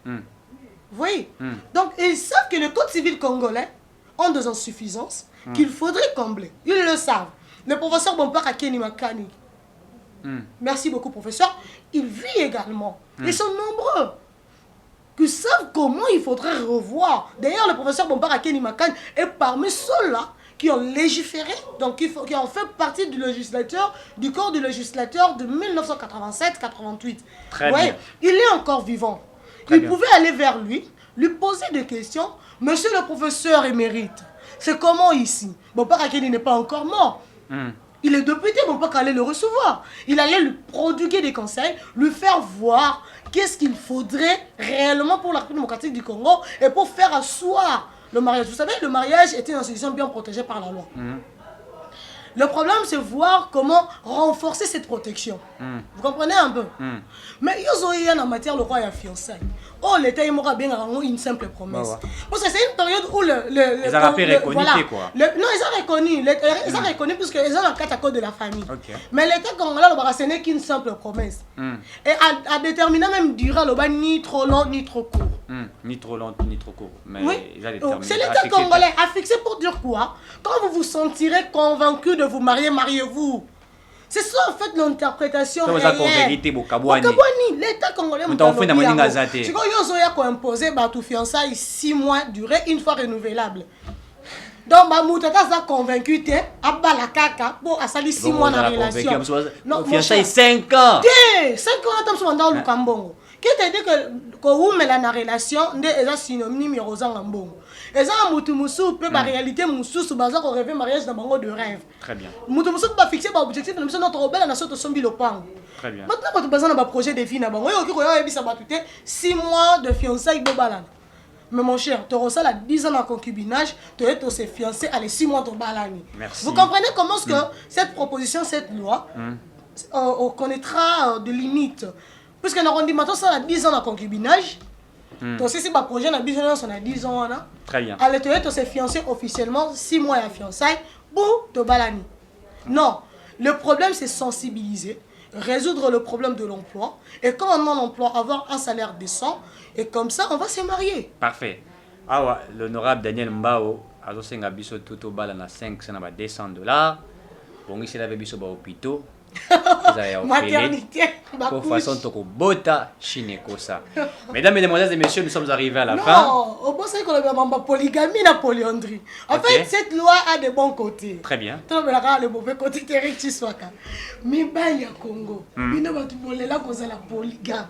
Vous voyez? Donc, ils savent que le code civil congolais ont des insuffisances qu'il faudrait combler. Ils le savent. Le professeur Bompaka Kenny Makani, merci beaucoup professeur, il vit également. Ils sont nombreux qui savent comment il faudrait revoir. D'ailleurs, le professeur Bompaka Kenny Makani est parmi ceux-là qui ont légiféré, donc qui ont fait partie du législateur, du corps du législateur de 1987-88. Très bien. Il est encore vivant. Il pouvait aller vers lui poser des questions. Monsieur le professeur émérite, c'est comment ici? Bompaka Kenny n'est pas encore mort. Il est député, Bompaka allait le recevoir. Il allait lui prodiguer des conseils, lui faire voir qu'est-ce qu'il faudrait réellement pour la République démocratique du Congo et pour faire asseoir le mariage. Vous savez, le mariage était une institution bien protégée par la loi. Le problème, c'est voir comment renforcer cette protection. Vous comprenez un peu? Mais il y a en matière le roi et la fiançailles. Oh, l'État il m'aura bien une simple promesse. Parce que c'est une période où ils ont reconnu quoi? Non, ils ont reconnu. Ils ont reconnu parce qu'ils ont un cas à cause de la famille. Mais l'État congolais, ce n'est qu'une simple promesse. Et à déterminer même durant le bas ni trop long ni trop court. Ni trop long, ni trop court. Mais Oui. il a déterminé. C'est l'État congolais. À fixer pour dire quoi? Quand vous vous sentirez convaincu de vous marier, mariez-vous. C'est ça en fait l'interprétation réelle. L'État congolais tu vois, imposé tout fiançailles 6 mois durée, une fois renouvelable. Donc Moutata ça convaincu te abala kaka pour asali 6 mois dans relation. Non, fiançailles 5 ans. 5 ans tam dans le Kambongo. Qui te dit que ou mela na relation ndé eza synonyme numéro za ngambongo. Eza mutu musu pe ba réalité musu su baza ko rêver mariage dans bango de rêve. Très bien. Mutu musu ba fixer ba objectif na notre rebelle na soto sombi lopango. Très bien. Maintenant quand tu besoin na ba projet de vie na bango yo ki ko yo ebisa ba tuté 6 mois de fiançailles bobalana. Mais mon cher, tu reçois la 10 ans en concubinage, tu es aussi fiancé à les 6 mois de balani. Merci. Vous comprenez comment est-ce que cette proposition, cette loi, on connaîtra de limites. Puisque nous avons dit maintenant ça a 10 ans en concubinage, donc si c'est pas projet, on a 10 ans. Très bien. Alors tu es aussi fiancé officiellement 6 mois à fiançailles pour te balani. Non, le problème c'est sensibiliser, résoudre le problème de l'emploi, et quand on a l'emploi, avoir un salaire décent, et comme ça on va se marier. Parfait. Ah, l'honorable Daniel Mbao a aussi un biso tout au bas à 500 $200. Bon, ici, il avait biso au hôpital. Maternité. Pour façon de bota chinekosa. Mesdames, mesdemoiselles et messieurs, nous sommes arrivés à la non, fin. au bon sens qu'on a polygamie, la polyandrie. En fait, cette loi a des bons côtés. Très bien. Tu as le mauvais côté, tu es riche, tu sois. Mais il y a Congo. Il y a là cause la polygame.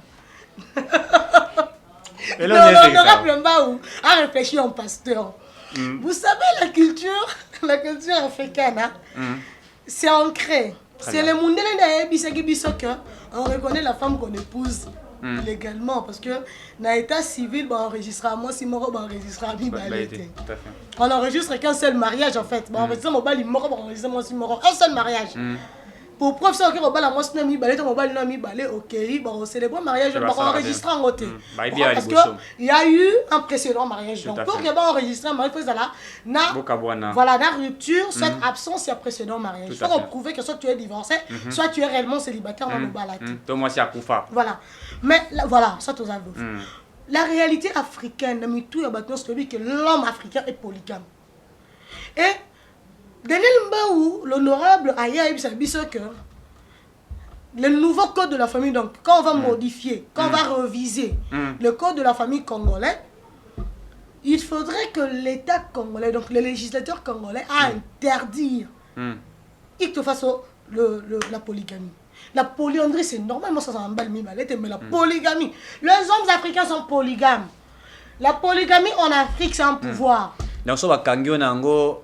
L'honorable Mbaou a réfléchi en pasteur. Vous savez, la culture africaine, c'est ancré. C'est le monde on reconnaît la femme qu'on épouse légalement parce que dans l'état civil, on enregistre à moi si mort, on enregistre à mi. On enregistre qu'un seul mariage en fait. On enregistre mon bal, on enregistre moi si mort, un seul mariage. Pour preuve ça que on bal moi si mi balé, ton bal non mi balé, OK, bon on célèbre le mariage, on enregistre en côté. Parce que il y a eu un précédent mariage. Donc pour que on enregistre un mariage, voilà, la rupture, cette absence, il y a précédent mariage. Il faut prouver que soit tu es divorcé, soit tu es réellement célibataire dans le balade. Toi moi c'est à Koufa. Voilà. Mais voilà, ça tous avons. La réalité africaine, c'est que l'homme africain est polygame. Et Daniel Mbaou, l'honorable Aya que le nouveau code de la famille, donc quand on va modifier, quand on va réviser le code de la famille congolais, il faudrait que l'État congolais, donc le législateur congolais, a interdire il te fasse la polygamie. La polyandrie, c'est normalement ça s'emballe, mais la polygamie. Les hommes africains sont polygames. La polygamie en Afrique, c'est un pouvoir. Donc, ça va kangyo nango.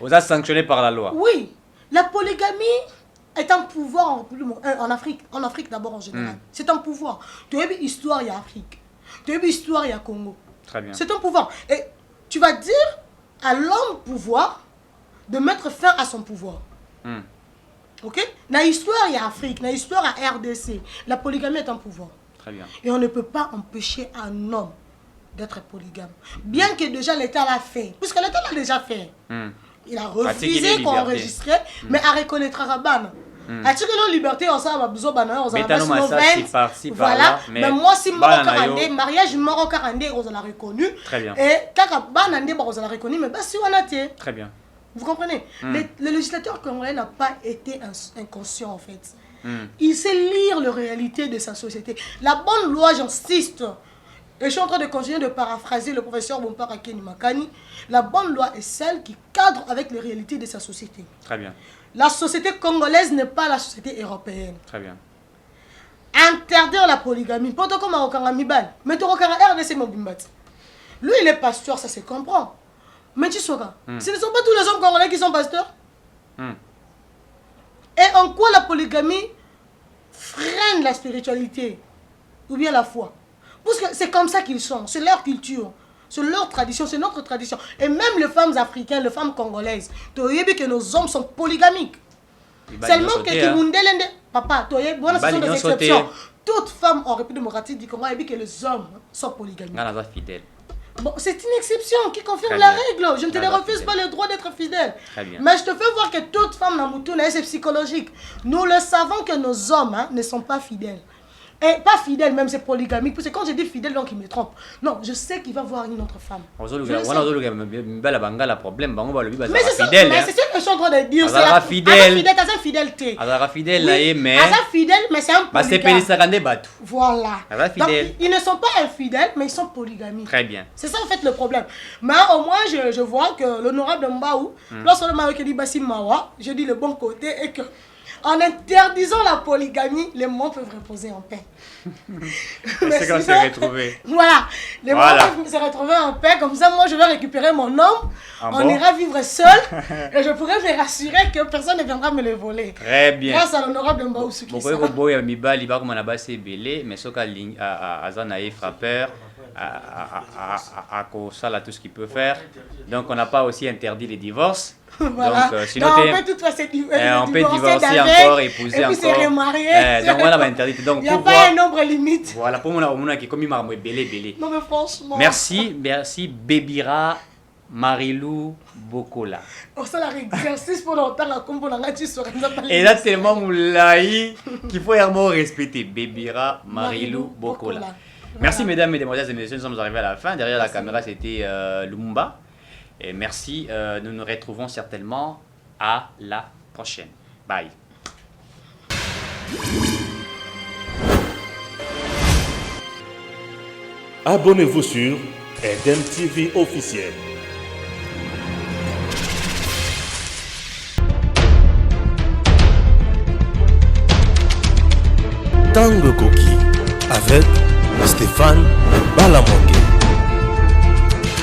Vous êtes sanctionné par la loi. Oui, la polygamie est un pouvoir en Afrique d'abord en général. C'est un pouvoir. Tu as vu l'histoire, il y a Afrique. Tu as vu l'histoire, il y a Congo. Très bien. C'est un pouvoir. Et tu vas dire à l'homme pouvoir de mettre fin à son pouvoir. Ok? Dans l'histoire, il y a Afrique. Dans l'histoire, il y a RDC. La polygamie est un pouvoir. Très bien. Et on ne peut pas empêcher un homme d'être polygame. Bien que déjà l'État l'a fait. Puisque l'État l'a déjà fait. Il a refusé qu'on enregistre, mais à reconnaître à Raban. A-t-il que la liberté, on a besoin de voilà, mais moi, si mariage marocain, on l'a reconnu. Très bien. Et quand on l'a reconnu, mais si on a été. Très bien. Vous comprenez? Le législateur congolais n'a pas été inconscient en fait. Il sait lire la réalité de sa société. La bonne loi, j'insiste. Et je suis en train de continuer de paraphraser le professeur Bompara Kenny Makani. La bonne loi est celle qui cadre avec les réalités de sa société. Très bien. La société congolaise n'est pas la société européenne. Très bien. Interdire la polygamie. Pas comme un Okangamibal. Mais tu as RDC Mobimbat. Lui, il est pasteur, ça se comprend. Mais tu sais quoi? Ce ne sont pas tous les hommes congolais qui sont pasteurs. Et en quoi la polygamie freine la spiritualité ou bien la foi? Parce que c'est comme ça qu'ils sont, c'est leur culture, c'est leur tradition, c'est notre tradition. Et même les femmes africaines, les femmes congolaises, tu as vu que nos hommes sont polygamiques. Seulement que papa, tu as vu, ce sont des exceptions. Toutes femmes en République démocratique du Congo, que les hommes sont polygamiques. Bon, c'est une exception qui confirme la règle. Je ne te refuse pas le droit d'être fidèle. Mais je te fais voir que toute femme dans Moutouna, c'est psychologique. Nous le savons que nos hommes ne sont pas fidèles. Et pas fidèle, même c'est polygamique. Parce que quand je dis fidèle, donc il me trompe. Non, je sais qu'il va voir une autre femme. Mais c'est ça, fidèle, mais c'est ce que je suis en train de dire. C'est la fidèle. C'est sa fidélité. Fidèle, mais. Fidèle, mais c'est un polygame. Voilà. Donc, ils ne sont pas infidèles, mais ils sont polygamiques. Très bien. C'est ça en fait le problème. Mais au moins, je vois que l'honorable Mbaou, lorsqu'on a dit Bassi Mawa, je dis le bon côté et que en interdisant la polygamie, les moments peuvent reposer en paix. C'est qu'on s'est retrouvés. Voilà, les moments peuvent se retrouver en paix. Comme ça, moi, je vais récupérer mon homme. On ira vivre seul et je pourrai me rassurer que personne ne viendra me le voler. Très bien. Grâce à l'honorable Mbaou. Mais ce qu'Azanaï frappeur, à ça, tout ce qu'il peut faire. Donc, on n'a pas aussi interdit les divorces. Voilà. Donc, sinon, on peut tout faire, on peut divorcer encore, épouser et puis encore. se remarier. Donc, voilà, interdit. Donc, il n'y a pas un nombre limite. Voilà, pour moi, on a qui commis marmo belé. Non, mais franchement. Merci, Bébira Marilou Bokola. On s'en a exercice pour longtemps, la combo, la tu serais. Et là, tellement moulaï qu'il faut vraiment respecter. Bébira Marilou Bokola. Merci, mesdames, mesdemoiselles et messieurs, nous sommes arrivés à la fin. Derrière la caméra, c'était Lumumba. Et merci, nous nous retrouvons certainement à la prochaine. Bye. Abonnez-vous sur Eden TV officiel. Tango Koki avec Stéphane Balamongue.